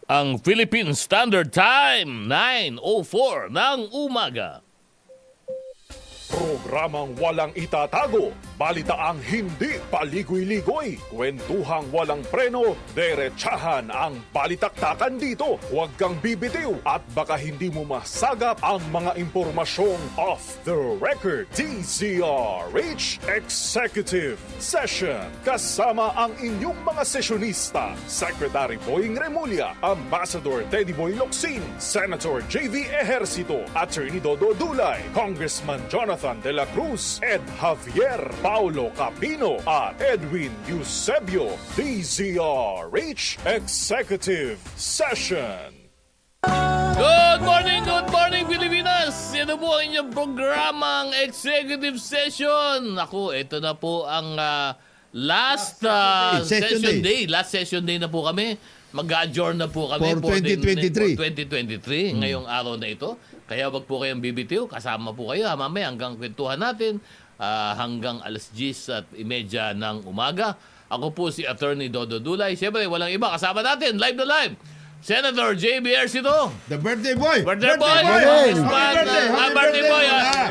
Ang Philippine Standard Time, 9:04 ng umaga. Programang walang itatago, balitaang hindi paligoy-ligoy, kwentuhang walang preno, derechahan ang balitaktakan dito. Huwag kang bibitiw at baka hindi mo masagap ang mga impormasyong off the record. DZRH Executive Session. Kasama ang inyong mga sesyonista, Secretary Boying Remulla, Ambassador Teddy Boy Locsin, Senator JV Ejercito, Attorney Dodo Dulay, Congressman Jonathan de la Cruz, Ed Javier, Paulo Capino at Edwin Eusebio. DZRH Executive Session. Good morning Pilipinas! Ito po ang inyong programang Executive Session. Ako, ito na po ang last session day. Last session day na po kami. Mag-adjourn na po kami For 2023. 2023 ngayong araw na ito. Kaya wag po kayong bibitiw. Kasama po kayo mamaya hanggang kwentuhan natin hanggang alas 10:30 ng umaga. Ako po si Attorney Dodo Dulay. Siyempre, walang iba. Kasama natin, live na live, Senator J.B. Ejercito. The birthday boy! Birthday boy! Happy Birthday boy!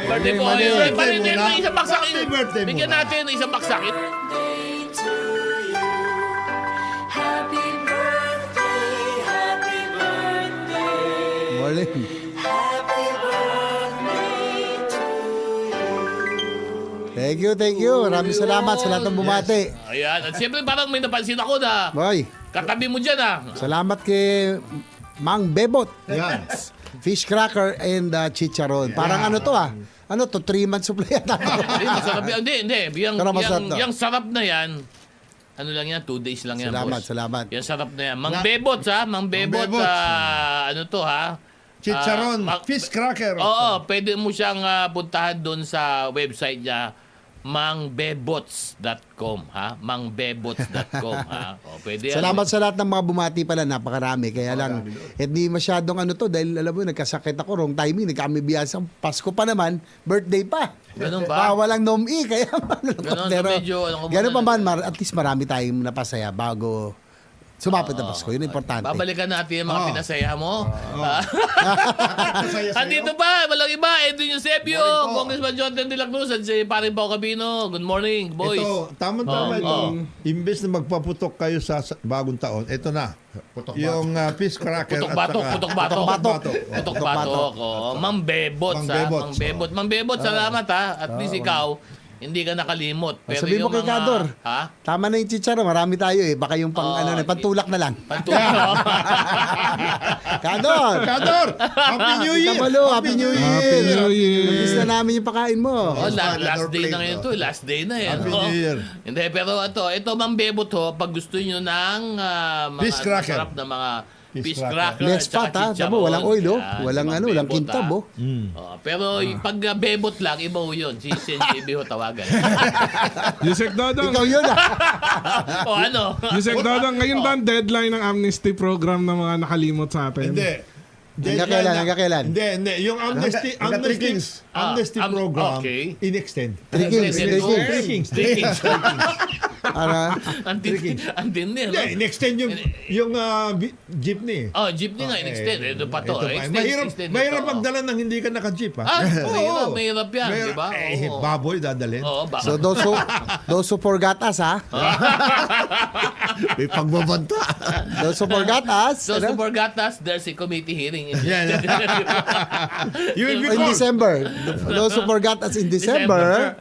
Birthday boy! Birthday muna. Isang baksak. Happy birthday Bigyan muna. natin isang baksak. Happy birthday, Morning. happy birthday to you. Thank you. Maraming salamat sa lahat ng bumati. Ayan. At siyempre parang may napansin ako na Boy, katabi mo dyan salamat kay Mang Bebot. Yan. Fish cracker and chicharon. Parang ano to Ano to, 3 months supply yata. Hindi, masarap yan. Hindi. Pero masarap to. Yung sarap na yan, ano lang yan, 2 days lang yan, boss. Salamat. Yung sarap na yan. Mang Bebot, Mang Bebot, Bebot. ano to, Chicharon, fish cracker. Oo, pwede mo siyang puntahan doon sa website niya, mangbebots.com, mangbebots.com, O, pwede yan. Salamat sa lahat ng mga bumati pala, napakarami. Kaya lang, hindi masyadong ano to, dahil alam mo, nagkasakit ako, wrong timing, nagkami biyasa. Pasko pa naman, birthday pa. Ganun ba? Walang nom-i, kaya Ganun, pero, medyo, ano ko ganun pa muna. man, at least marami tayong napasaya bago sumapit na Pasko. Yun ang importante. Babalikan natin yung mga pinasaya mo. Masaya sa'yo. Andito ba? Walang iba. Edwin Eusebio, Congressman Jonathan de la Cruz, at si Paring Pao Cabino. Good morning, boys. Ito, tama-tama ito. Imbes na magpaputok kayo sa bagong taon, ito na. Yung fish cracker Putok-batok. Putok-batok. Oh, Mang Bebot, Mang Bebot, salamat At least ikaw, hindi ka nakalimot. Pero Sabi mo yung kay mga- Kador. Ha? Tama na yung chicharo, marami tayo Baka yung pantulak na lang. Pantulak. Kador! Kador! Happy New Year! Kamalo, Happy New Year! Happy New Year! Miss na namin yung pakain mo. Last day na ngayon to. Last day na yan. Happy New Year. Hindi, pero ito Mang Bebot pag gusto nyo ng mga Fish cracker. masarap na mga fish cracker. cracker. Less at saka fat chicharon. Tama, walang oil Yan, Walang si Mang walang Bebot, kintab Pero pag Bebot lang, iba ho yun. Si JB ho tawagan. Yusek Dodong, Ikaw yun O ano? Yusek Dodong, ngayon ba ang deadline ng amnesty program ng mga nakalimot sa atin? Hindi. Hanggang kailan? Hindi. Yung amnesty program, Okay. in-extend. Three Kings. Three Kings. Para, Andin niya, no? Hindi, in-extend yung jeepney. Oh, jeepney nga, in-extend. Ito pa to. Extend Mahirap ito. magdala ng hindi ka naka-jeep, ha? Mahirap yan, di ba? Oo. Baboy dadalhin. Oo, so those who forgot us May pagbabanta. Those who forgot us So, to forgot us, there's a committee hearing in Yan. You will be in called. December. Those who forgot us in December,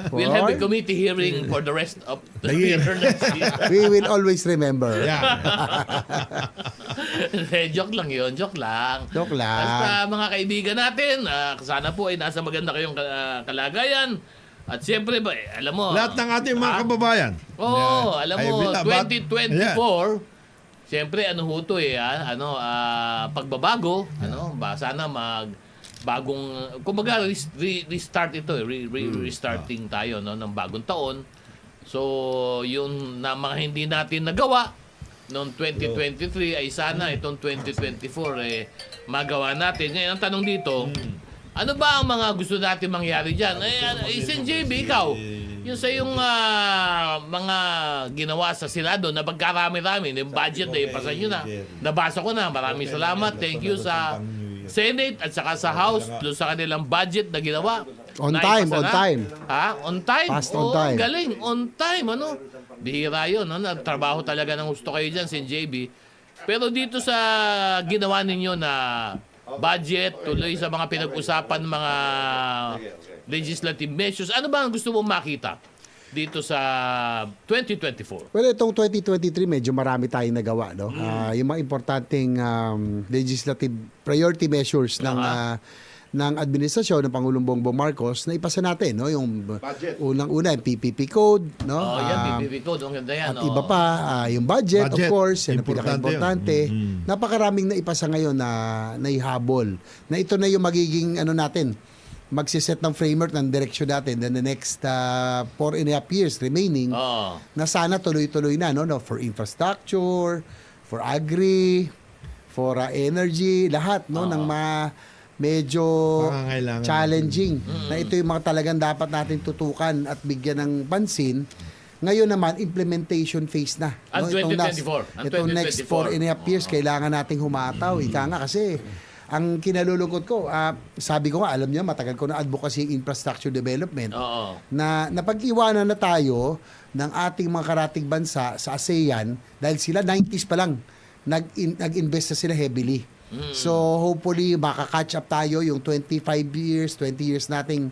We'll have a committee hearing for the rest of the year. we will always remember. Joke lang yun, joke lang. Joke lang. Basta mga kaibigan natin, sana po ay nasa maganda kayong kalagayan. At siyempre ba, alam mo. Lahat ng ating mga kababayan. Oo, alam Ay, mo, binabat- 2024, siyempre ano ho to pagbabago, sana bagong, kumbaga restart ito, restarting tayo ng bagong taon. So, yung na mga hindi natin nagawa noong 2023 ay sana itong 2024 magawa natin. Ngayon, ang tanong dito, ano ba ang mga gusto natin mangyari dyan? Sen JB, ikaw, Yung sa yung mga ginawa sa Senado na pagkarami-rami, yung budget na ipasa nyo na. Nabasa ko na. Maraming salamat. Thank you sa Senate at saka sa House plus sa kanilang budget na ginawa. On Naipasa time, on na. time. Ha? On time? Fast on Oo, time. galing. On time, ano? Bihira yun. Ano? Trabaho talaga ng gusto kayo dyan, Sen JB. Pero dito sa ginawa ninyo na budget, tuloy sa mga pinag-usapan, mga legislative measures, ano ba ang gusto mong makita dito sa 2024? Well, itong 2023, medyo marami tayong nagawa, no? Yung mga importanteng legislative priority measures ng administrasyon ng Pangulong Bongbong Marcos na ipasa natin, no? Yung unang-una, yung PPP code, no? Oh, yan, PPP code. Ang ganda yan. At iba pa, yung budget, of Budget. course, yan ang Importante pinaka-importante. Napakaraming na ipasa ngayon na naihabol. Na ito na yung magiging, natin, magsiset ng framework ng direksyon natin in the next 4.5 years remaining Oh. na sana tuloy-tuloy na, no? For infrastructure, for agri, for energy, lahat, no? Ng medyo Pangangailangan. challenging na ito yung mga talagang dapat natin tutukan at bigyan ng pansin. Ngayon naman, implementation phase na. Ang 2024. Ang Itong next 4.5 years, kailangan nating humataw. Ika nga kasi, ang kinalulungkot ko, sabi ko nga, alam niyo, matagal ko na advocacy infrastructure development, Oo. na napag-iwanan na tayo ng ating mga karatig bansa sa ASEAN dahil sila 90s pa lang nag-invest na sila heavily. So hopefully makaka-catch up tayo yung 25 years, 20 years nating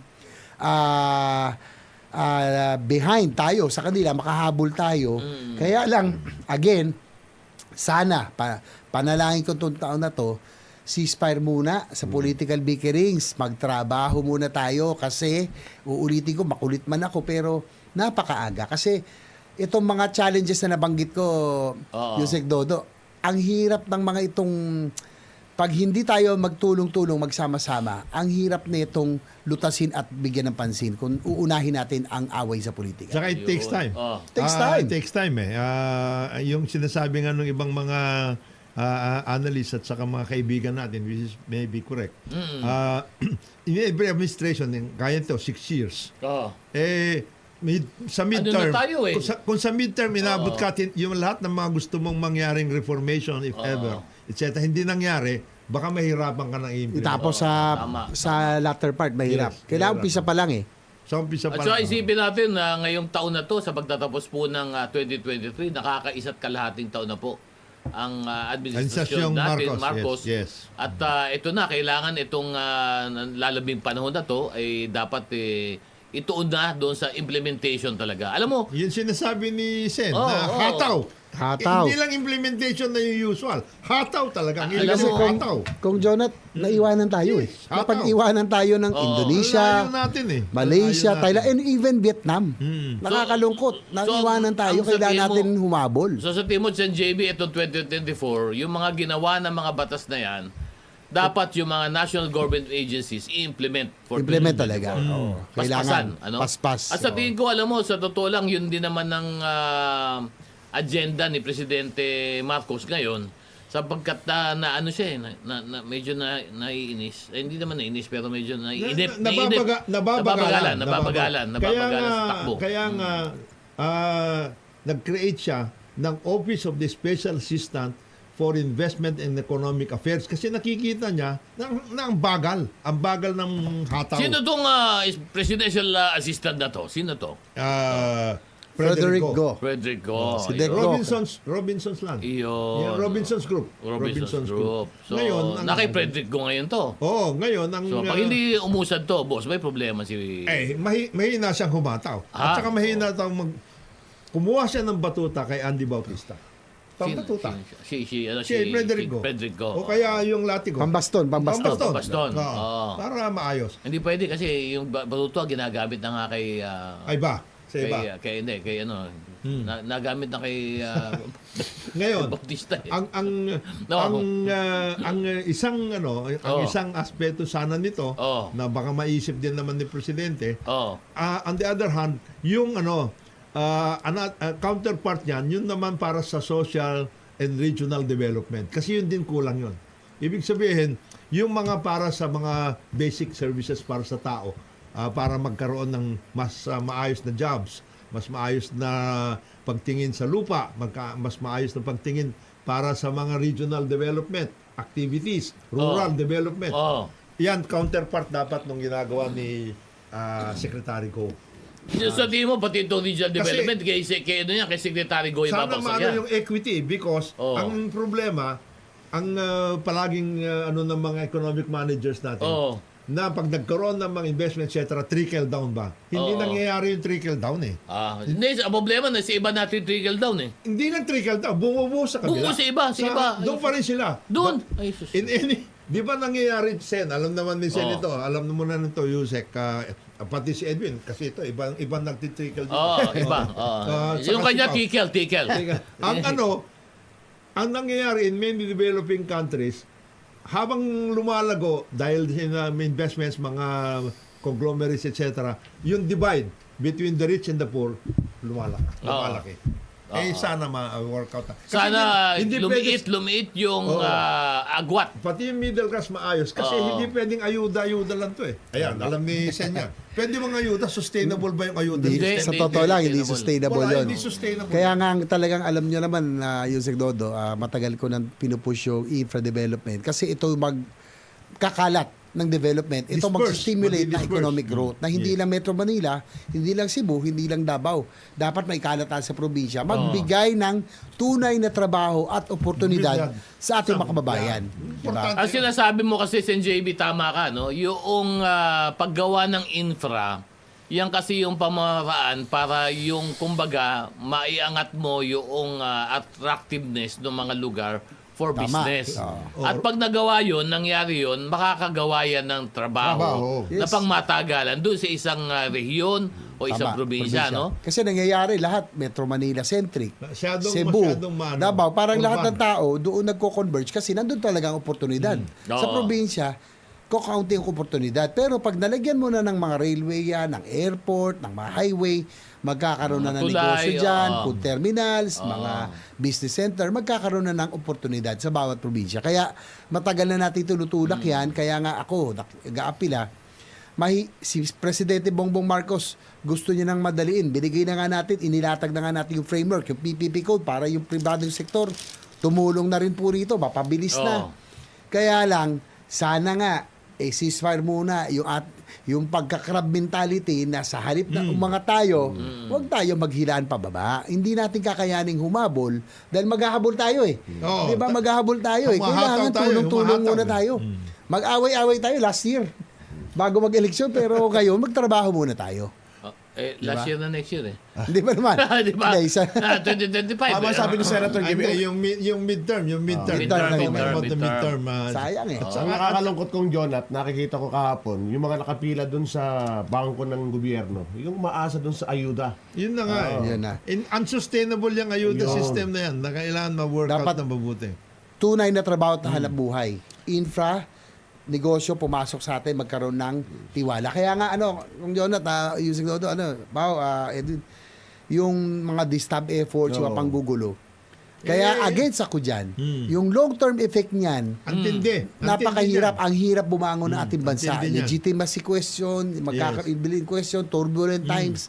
behind tayo sa kanila, makahabol tayo. Kaya lang, again, sana, panalangin ko itong taon na to, ceasefire muna sa political bickerings, magtrabaho muna tayo kasi, uulitin ko, makulit man ako, pero napakaaga. Kasi itong mga challenges na nabanggit ko, Yusek Dodo, ang hirap ng mga itong pag hindi tayo magtulong-tulong, magsama-sama, ang hirap nitong lutasin at bigyan ng pansin kung uunahin natin ang away sa politika. Saka it takes time. Oh. Takes time. It takes time eh. Yung sinasabi nga ng ibang mga analysts at saka mga kaibigan natin, which is maybe correct. In every administration, kaya ito, 6 years. Oh. Sa midterm, na tayo eh. kung sa midterm inabot ka yung lahat ng mga gusto mong mangyaring reformation, if ever, etc., hindi nangyari, baka mahirapan ka ng implement. Tapos Tama. sa latter part, mahirap. Yes, Kailangan mahirap. umpisa pa lang eh. Sa umpisa At pa saka lang. isipin natin na ngayong taon na to, sa pagtatapos po ng 2023, nakakaisa't kalahating taon na po ang administrasyon Administrasyong natin, Marcos, Marcos. yes. At ito na, kailangan itong lalabing panahon na to ay dapat ituon na doon sa implementation talaga. Alam mo, Yun sinasabi ni Sen, Oo, na oo. hataw. Hataw. Hindi lang implementation na yung usual. Hataw talaga. Ang Alam ilan Kasi mo, hataw. kung Jonat, naiwanan tayo eh. Yes, hataw. Napag-iwanan tayo ng Indonesia, Ang layo natin eh. Malaysia, Ang layo Thailand, natin. and even Vietnam. Nakakalungkot. Naiwanan tayo, ang kailangan sabihin mo- natin humabol. so sa Timot San JB, itong 2024, yung mga ginawa ng mga batas na yan, dapat yung mga national government agencies i-implement for Implement 2024. talaga. Oo. Paspasan, Kailangan. ano? Paspas. At sa tingin ko, alam mo, sa totoo lang, yun din naman ng agenda ni Presidente Marcos ngayon, sapagkat na ano siya medyo naiinis. Hindi naman naiinis, pero medyo naiinip. Nababagalan. Nababagalan sa takbo. Kaya nga, nag-create siya ng Office of the Special Assistant for Investment and Economic Affairs kasi nakikita niya na ang bagal ng hataw. Sino tong presidential assistant na to? Sino to? Frederick Go. Frederick Go. Si Dec Ayun. Robinson's Land. Iyon. Yeah, Robinson's Group. Robinson's Group. So, Ngayon, na kay Frederick Go ngayon to. ngayon ang So, pag hindi umusad to, boss, may problema si... mahina siyang humataw. Ah, At saka mahina kumuha siya ng batuta kay Andy Bautista. Pambatuta. Si Frederick Go. Frederick Go. O kaya yung Latigo. Pambaston. Pambaston. Oo. Oo. Para maayos. Hindi pwede kasi yung batuto ginagamit na nga kay... Ay ba? Sa iba. kay ano... nagamit na kay Ngayon, Bautista. ang isang aspeto sana nito Oo. na baka maisip din naman ni presidente. Oh. On the other hand, yung counterpart niyan, yun naman para sa social and regional development. Kasi yun din kulang yun. Ibig sabihin, yung mga para sa mga basic services para sa tao, para magkaroon ng mas maayos na jobs, mas maayos na pagtingin sa lupa, mas maayos na pagtingin para sa mga regional development activities, rural development. Oh. Yan, counterpart dapat nung ginagawa ni Secretary Go. Sa tingin mo, pati itong regional Kasi- development, kay Secretary Goy Sana babagsak maano yan. yung equity because Oo. ang problema, ang palaging ano ng mga economic managers natin, Oo. na pag nagkaroon ng mga investment, etc., trickle down ba? Hindi Oo. nangyayari yung trickle down eh. Hindi, ang problema na sa iba natin trickle down eh. Hindi lang trickle down, bumubuo sa kabila. Bumubuo sa iba, sa iba. Doon pa rin sila. Doon. Ay, sus. In any, di ba nangyayari, Sen, alam naman ni Sen Oo. ito, alam naman na nito, Yusek, pati si Edwin, kasi ito, ibang nagtitrickle dito. Oo, iba. Oo. Saka Yung kanya, si Pao. tikel. Ang nangyayari in many developing countries, habang lumalago dahil sa investments, mga conglomerates, etc., yung divide between the rich and the poor, lumalaki. Sana ma-work out. Kasi Sana hindi pwede- lumiit yung Oo. agwat. Pati yung middle class maayos kasi Oo. hindi pwedeng ayuda lang to eh. Ayan, alam ni Senya. Pwede bang ayuda? Sustainable ba yung ayuda? Hindi, sa totoo lang, hindi sustainable Wala, yun. hindi sustainable. Kaya nga talagang alam nyo naman na Yusek Dodo, matagal ko nang pinupush yung infra development kasi ito magkakalat ng development. Ito Disperse, mag-stimulate ng madi-disperse. economic growth na hindi lang Metro Manila, hindi lang Cebu, hindi lang Davao. Dapat may kalatan sa probinsya. Magbigay ng tunay na trabaho at oportunidad sa ating mga kababayan. Diba? Importante. Ang sinasabi mo kasi, Sen JB, tama ka, no? Yung paggawa ng infra, yan kasi yung pamamaraan para yung, kumbaga, maiangat mo yung attractiveness ng mga lugar for Tama. business. Oo. At pag nagawa yun, nangyari yun, makakagawa yan ng trabaho, Trabaho. na Yes. pangmatagalan doon sa isang rehiyon o isang Tama, probinsya, no? Kasi nangyayari lahat Metro Manila centric. Masyadong Davao, parang urban. lahat ng tao doon nagko-converge kasi nandun talaga ang oportunidad. Sa Oo. probinsya, kakaunti ang oportunidad. Pero pag nalagyan mo na ng mga railway yan, ng airport, ng mga highway, magkakaroon na ng Tulay, negosyo dyan, oo. food terminals, mga business center, magkakaroon na ng oportunidad sa bawat probinsya. Kaya matagal na natin tinutulak yan. Kaya nga ako, nag-aapila, si Presidente Bongbong Marcos gusto niya nang madaliin. Binigay na nga natin, inilatag na nga natin yung framework, yung PPP code para yung pribadong sektor tumulong na rin po rito, mapabilis na. Oo. Kaya lang, sana nga, ceasefire muna yung pagka-crab mentality na sa halip na mga tayo, huwag tayo maghilaan pababa. Hindi natin kakayaning humabol dahil maghahabol tayo eh. Oo. Di ba maghahabol tayo eh. Humahataw Kailangan tayo, tulong-tulong humahataw muna eh. tayo. Mag-away-away tayo last year bago mag-eleksyon pero ngayon magtrabaho muna tayo. Last year na next year eh. Hindi ba naman? Di ba? Hindi, isa- 2025. Tama sabi ni Senator Ay, Gibby. yung midterm. midterm, About the midterm. Sayang eh. Ang nakakalungkot kong John at nakikita ko kahapon, yung mga nakapila dun sa bangko ng gobyerno, yung maasa dun sa ayuda. Yun na nga eh. Yun na. Unsustainable yung ayuda Yun. system na yan na kailangan ma-work out Dapat- na mabuti. Tunay na trabaho at hanap buhay. Infra, negosyo, pumasok sa atin, magkaroon ng tiwala. Kaya nga, kung Jonat, using Dodo, Edwin, yung mga distab efforts, yung mga panggugulo. Kaya against ako dyan, yung long-term effect niyan, Antindi. napakahirap. Ang hirap bumangon ng ating bansa. Antindi niyan. Legitimacy question, magkakainbilin question, turbulent times.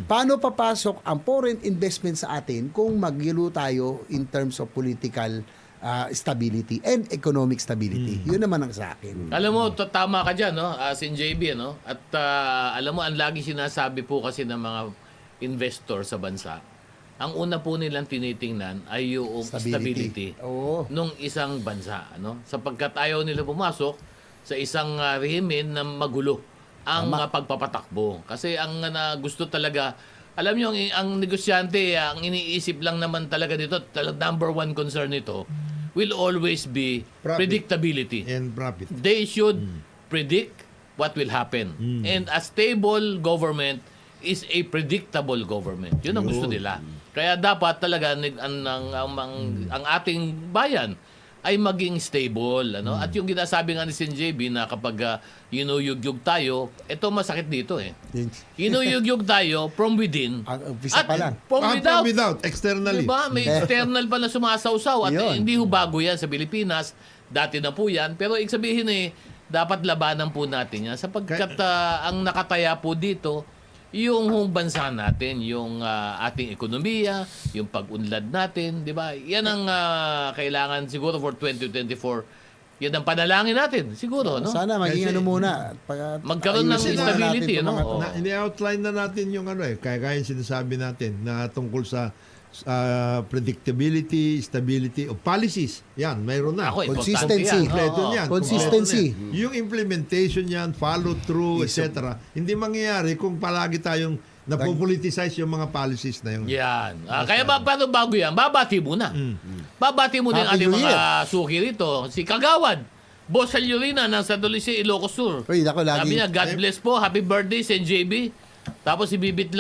Paano papasok ang foreign investment sa atin kung magyelo tayo in terms of political stability and economic stability? Yun naman ang sa akin. Alam mo, tama ka dyan, no? Sin JB, no? At alam mo, ang lagi sinasabi po kasi ng mga investor sa bansa, ang una po nilang tinitingnan ay yung stability Oo. nung isang bansa, ano? Sapagkat ayaw nila pumasok sa isang rehimen na magulo ang pagpapatakbo. Kasi ang gusto talaga, alam niyo, ang negosyante, ang iniisip lang naman talaga dito, number one concern nito, will always be Profit. predictability. And profit. They should predict what will happen. And a stable government is a predictable government. Yun ang gusto nila. Kaya dapat talaga ang ating bayan ay maging stable, ano? At yung ginasabi nga ni Sen JB na kapag yinuyugyug tayo, ito masakit dito eh. Yinuyugyug tayo from within. Ang umpisa pa lang. From From without. without, externally. Diba? May external pa na sumasawsaw at Yun. hindi ho bago yan sa Pilipinas. Dati na po yan. Pero ibig sabihin dapat labanan po natin yan sapagkat ang nakataya po dito yung hong bansa natin, yung ating ekonomiya, yung pag-unlad natin, di ba? Yan ang kailangan siguro for 2024. Yan ang panalangin natin, siguro, no? Sana maging Kasi- ano muna. Magkaroon ng ayusin muna stability, natin itong no? mga to. Oo. Ini-outline na natin yung kaya yung sinasabi natin na tungkol sa predictability, stability of policies. Yan, mayroon na. Ako, importante Consistency. yan. Kompleto Oo. niyan. Consistency. Kompleto na yan. Yung implementation niyan, follow through, etc. Hindi mangyayari kung palagi tayong napopoliticize yung mga policies na yun. Yan. Kaya paano bago yan? Babati muna. Babati muna yung Happy ating New mga suki rito. Si Kagawad, Boss Salurina ng San Dulce, Ilocos Sur. Uy, ako lagi. Sabi niya, God bless po. Happy birthday, Sen JB. Tapos ibibigrit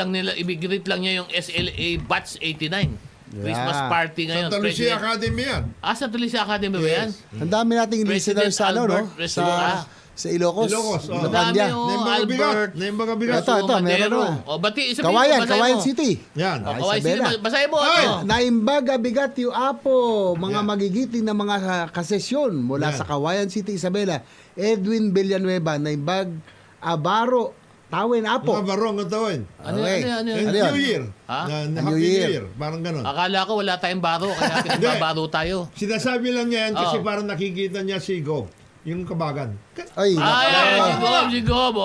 lang niya yung SLA Batch 89. Christmas party ngayon. Santa Lucia President- Academy yan. Santa Lucia Academy ba yan? Ang dami nating President listeners sa ano, no? Albert Resura. Sa Ilocos. Ilocos, oh. Locanja. Madami, oh. Na yung mga bigat. Albert. Na yung mga bigat. Ito, meron Madero. na. O, bati, sabihin mo, Kawayan, basahin Kawayan mo. City. Yan. O, Kawayan City, Isabela. basahin mo. Ay! Ano? Naimbaga bigat yung apo, mga Yeah. magigiting na mga kasesyon mula Yeah. sa Kawayan City, Isabela. Edwin Villanueva, naimbag Abaro, Tawen Apo. Mga barong ang tawin. Ano, Okay. ano, ano, And Ano yun? New Year. Ha? New Happy Year. New Year. Parang ganun. Akala ko wala tayong baro, kaya pinagbabaro tayo. Sinasabi lang niya yan kasi Oo. parang nakikita niya si Go. Yung kabagan. Ay, Ay, nako. si Gob.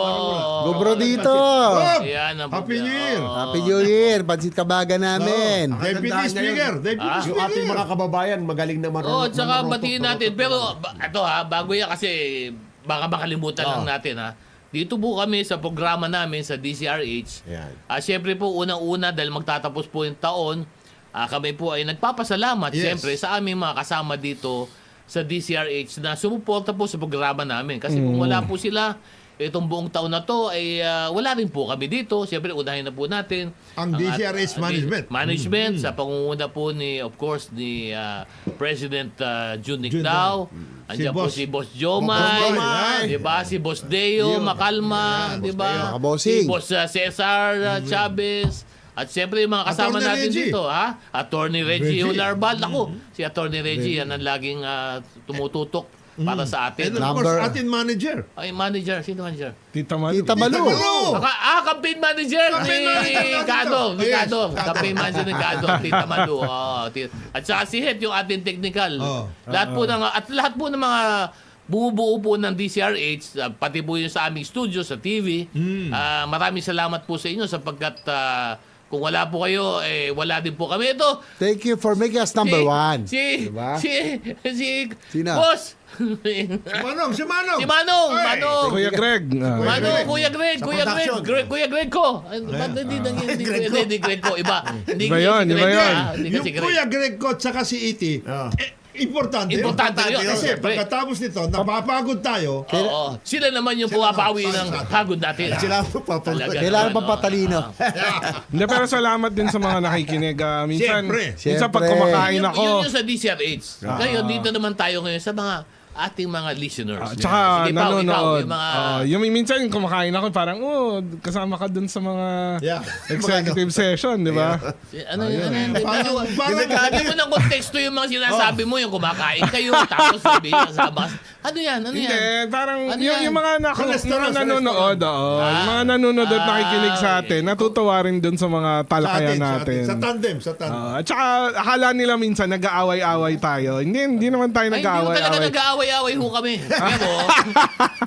Gobro dito. Gob! Yan ang Happy New Year. Happy New Year. Pansit kabaga namin. Tandaan Deputy niya Speaker. yun. Deputy Ah? Yung ating mga kababayan, magaling na marunong. Oo, tsaka batiin natin. Pero, ito bago yan kasi baka makalimutan lang natin Dito po kami sa programa namin sa DCRH. Yan. Siyempre po, unang-una, dahil magtatapos po yung taon, kami po ay nagpapasalamat, Yes. siyempre, sa aming mga kasama dito sa DCRH na sumuporta po sa programa namin. Kasi kung wala po sila, itong buong taon na to ay wala rin po kami dito. Siyempre, unahin na po natin Ang DCRH management. Management sa pangunguna po ni, of course, ni President Jun Jun Nicdao. Dao. Andiyan Si po Boss- si Boss Boss Jomay, Jomay. di ba? Si Boss Deo Macalma, di ba? Kabosing. Si Boss Cesar Chavez. At siyempre yung mga kasama Attorney natin Reggie. dito, Attorney Reggie Reggie. Hularbal. Ako, si Attorney Reggie, yan ang laging tumututok para sa atin. And of course, Number- ating manager. Ay, manager. Sino manager? Tita Malu. Tita Malu. Campaign manager Campaign ni manager natin Kado. to. Ni Yes, Kado. Kado. Campaign manager ni Kado. Tita Malu. At saka si Het, yung ating technical. Oh. Lahat po ng mga bumubuo po ng DCRH, pati po yung sa aming studio, sa TV. Maraming salamat po sa inyo sapagkat kung wala po kayo, wala din po kami. Ito, Thank you for making us number one. Diba? Sino? Boss. Manong, si Manong. Si Manong. Ay! Manong. Kuya Greg. Manong, Kuya Greg, Sa Kuya Greg, production. Kuya Greg ko. Hindi Greg ko, iba. Hindi Iba yun, si iba Greg, yun. Hindi Yung kasi Greg. Kuya Greg ko at saka si E.T. Importante. Importante yun. Kasi Siyempre. pagkatapos nito, napapagod tayo. Oo. Sila naman yung pumapawi ng pagod natin. Sila po Talaga Kailangan naman, pang patalino. Hindi, pero salamat din sa mga nakikinig. Minsan, Siyempre. minsan pag Siyempre. kumakain Yun ako, yung sa DCRH. Ngayon, dito naman tayo ngayon sa mga ating mga listeners. tsaka Sige, Pao, ikaw, nanonood. yung mga... Yung minsan kumakain ako, parang, kasama ka dun sa mga Yeah. executive session, di ba? Ano yun? Parang- Lagyan mo ng konteksto yung mga sinasabi mo, yung kumakain kayo, tapos sabihin kasama. Ano yan? Ano Hindi, yan? parang Ano yung, yan? yung mga, Cholesterol, mga nanonood, yung mga nanonood at nakikinig sa atin, natutuwa rin dun sa mga talakayan natin. Sa tandem, sa tandem. At saka, akala nila minsan nag-aaway-away tayo. Hindi naman tayo Ay, hindi mo talaga nag-aaway-away. nag-aaway-aaway ho kami. Pero,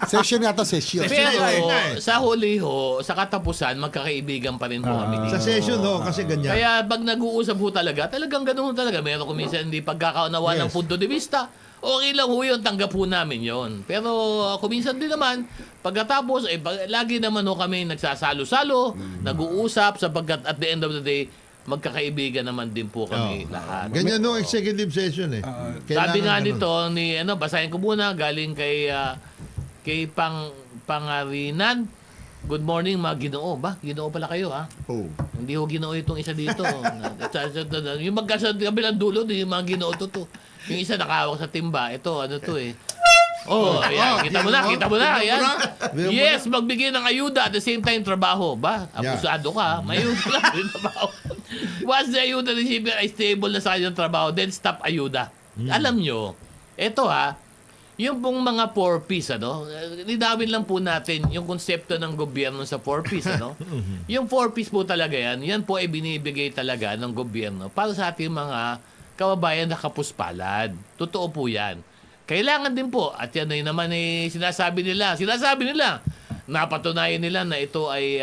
Session nga to, session. pero sa huli ho, sa katapusan, magkakaibigan pa rin po kami dito. Sa session, kasi ganyan. Kaya pag nag-uusap ho talagang ganun ho talaga. Meron kung minsan hindi pagkakaunawa ng Yes. punto de vista. Okay lang ho yun, tanggap ho namin yon. Pero kung minsan din naman, pagkatapos, lagi naman ho kami nagsasalo-salo, nag-uusap sapagkat at the end of the day, magkakaibigan naman din po kami lahat. Ganyan no executive session Sabi nga ganun. nito ni basahin ko muna galing kay Pangarinan. Good morning mga Ginoo ba? Ginoo pala kayo Oh. Hindi ho Ginoo itong isa dito. Yung magkasa kabilang dulo, yung mga Ginoo to. Yung isa nakahawak sa timba. Ito, ano to eh. Oh, ayan. Kita mo na. Ayan. Yes, magbigay ng ayuda at the same time trabaho. Ba? Abusado ka. May ayuda lang yung trabaho. Once the ayuda receiver ay stable na sa kanyang trabaho, then stop ayuda. Alam nyo, ito yung pong mga 4Ps, lidawin lang po natin yung konsepto ng gobyerno sa 4Ps, Yung 4Ps po talaga yan po ay binibigay talaga ng gobyerno para sa ating mga kababayan na kapuspalad. Totoo po yan. Kailangan din po, at yan ay naman sinasabi nila, napatunayan nila na ito ay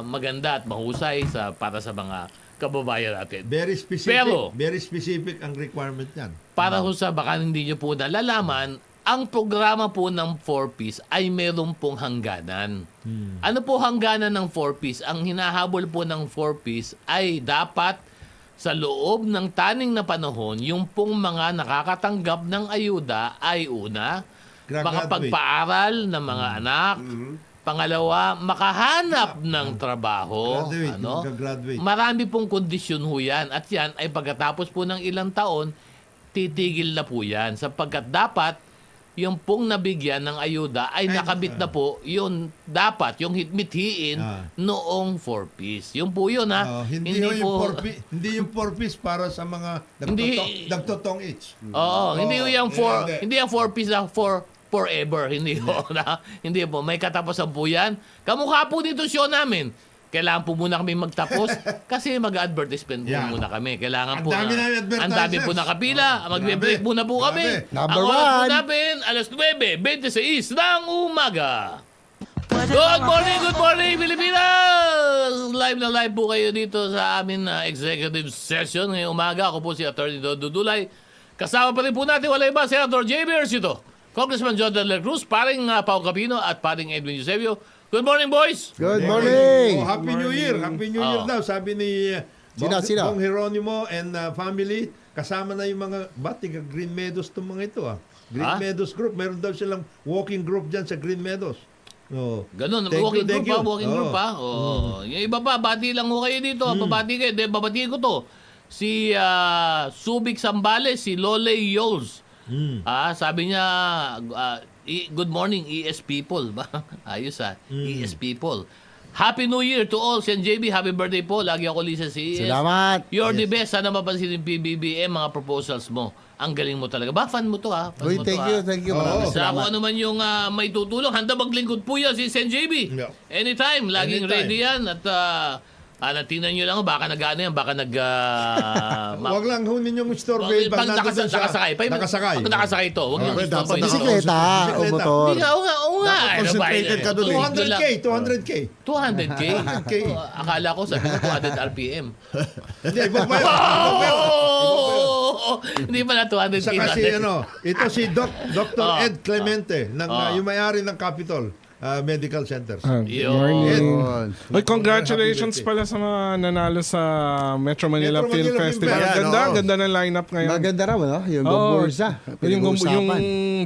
maganda at mahusay para sa mga kababayan natin. Very specific. Pero, very specific ang requirement niyan. para ho sa baka hindi nyo po nalalaman, ang programa po ng 4Ps ay meron pong hangganan. Ano po hangganan ng 4Ps? Ang hinahabol po ng 4Ps ay dapat sa loob ng taning na panahon, yung pong mga nakakatanggap ng ayuda ay una, makapagpaaral ng mga anak, pangalawa, makahanap ng trabaho. Graduate. Marami pong kondisyon ho yan. At yan ay pagkatapos po ng ilang taon, titigil na po yan. Sapagkat dapat, yung pong nabigyan ng ayuda ay nakabit na po yung dapat, yung mithiin noong 4Ps. Yung po yun, hindi yung 4Ps para sa mga nagtotong age. Oo, hindi yung hindi yung 4Ps na forever. Hindi po. Hindi po. May katapusan po yan. Kamukha po dito show namin. Kailangan po muna kami magtapos kasi mag-advertisement po muna kami. Kailangan po Ang dami namin ang dami po advertisers. nakapila. Magbe-break muna po kami. Number Ang oras po one. namin, alas 9:26 ng umaga. Good morning, Pilipinas! Live na live po kayo dito sa amin na executive session ngayong umaga. Ako po si Atty. Dodo Dulay. Kasama pa rin po natin, wala iba, Senator J.B. Ercito, Congressman John De La Cruz, paring Pao Capino at paring Edwin Eusebio. Good morning, boys! Good morning! Happy New Year. Happy New Year daw. Sabi ni Sino? Bong Geronimo and family, kasama na yung mga Green Meadows itong mga ito. Green Meadows Group. Meron daw silang walking group dyan sa Green Meadows. Ganun, Thank walking you, thank group you. pa, walking group pa. Yung iba pa, bati lang ho kayo dito. Babati kayo. Babati ko to. Si Subic Sambales, si Lole Yols. Sabi niya, good morning, ES people. Ayos ES people. Happy New Year to all. Sen JB, happy birthday po. Lagi ako lisa si ES. Salamat! You're the best. Sana mapansin ng PBBM mga proposals mo. Ang galing mo talaga. Fan mo to Fan Uy, mo to, thank you. Maraming Sa salamat. kung ano man yung may tutulong, handa maglingkod po yan si Sen JB. Yeah. Anytime, laging Anytime. ready yan. At tingnan nyo lang, baka nag-ano yan, baka Huwag lang hunin yung storbe. pag nakasakay. Nakasakay. Pag nakasakay to, huwag yung dapat istorbo. Bisikleta o motor. Hindi nga, oo nga. Ano ba concentrated yun? ka dun eh. 200K. 200K? Akala ko sabi ko 200 RPM. Hindi, iba pa yun. Hindi pala 200K. Saka si, ito si Dr. Ed Clemente, yung may-ari ng Capitol Medical Centers. Good Yun. morning. Yun. Uy, congratulations pala sa mga nanalo sa Metro Manila Metro Film Manila Film Festival. Festival. Ganda ng lineup ngayon. Maganda raw, no? Yung Oo. Gomburza. yung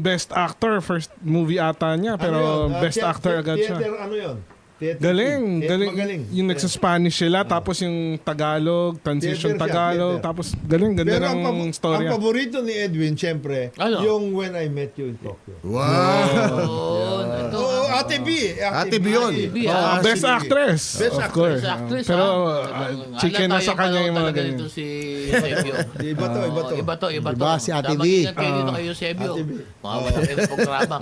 Best Actor, first movie ata niya, pero Best Actor agad siya. Theater, ano yun? Theater Galing, Theater galing. magaling. Yung nagsa-Spanish sila, tapos yung Tagalog, transition Theater siya, Tagalog, theater. tapos galing, ganda Pero ng storya. ang paborito ni Edwin, siyempre, Ano? yung When I Met You in Tokyo. Wow! Oh, Ate B. Ate B yun. B, Best Actress. Best of Actress. course. Actress, Pero chicken na Halata sa kanya yung mga talaga ganyan. nito si Sebio. Iba to. Iba to. Iba si Ate Dapat B. ingat kayo dito kayo, Sebio. Ate B. Mga malaki na programa.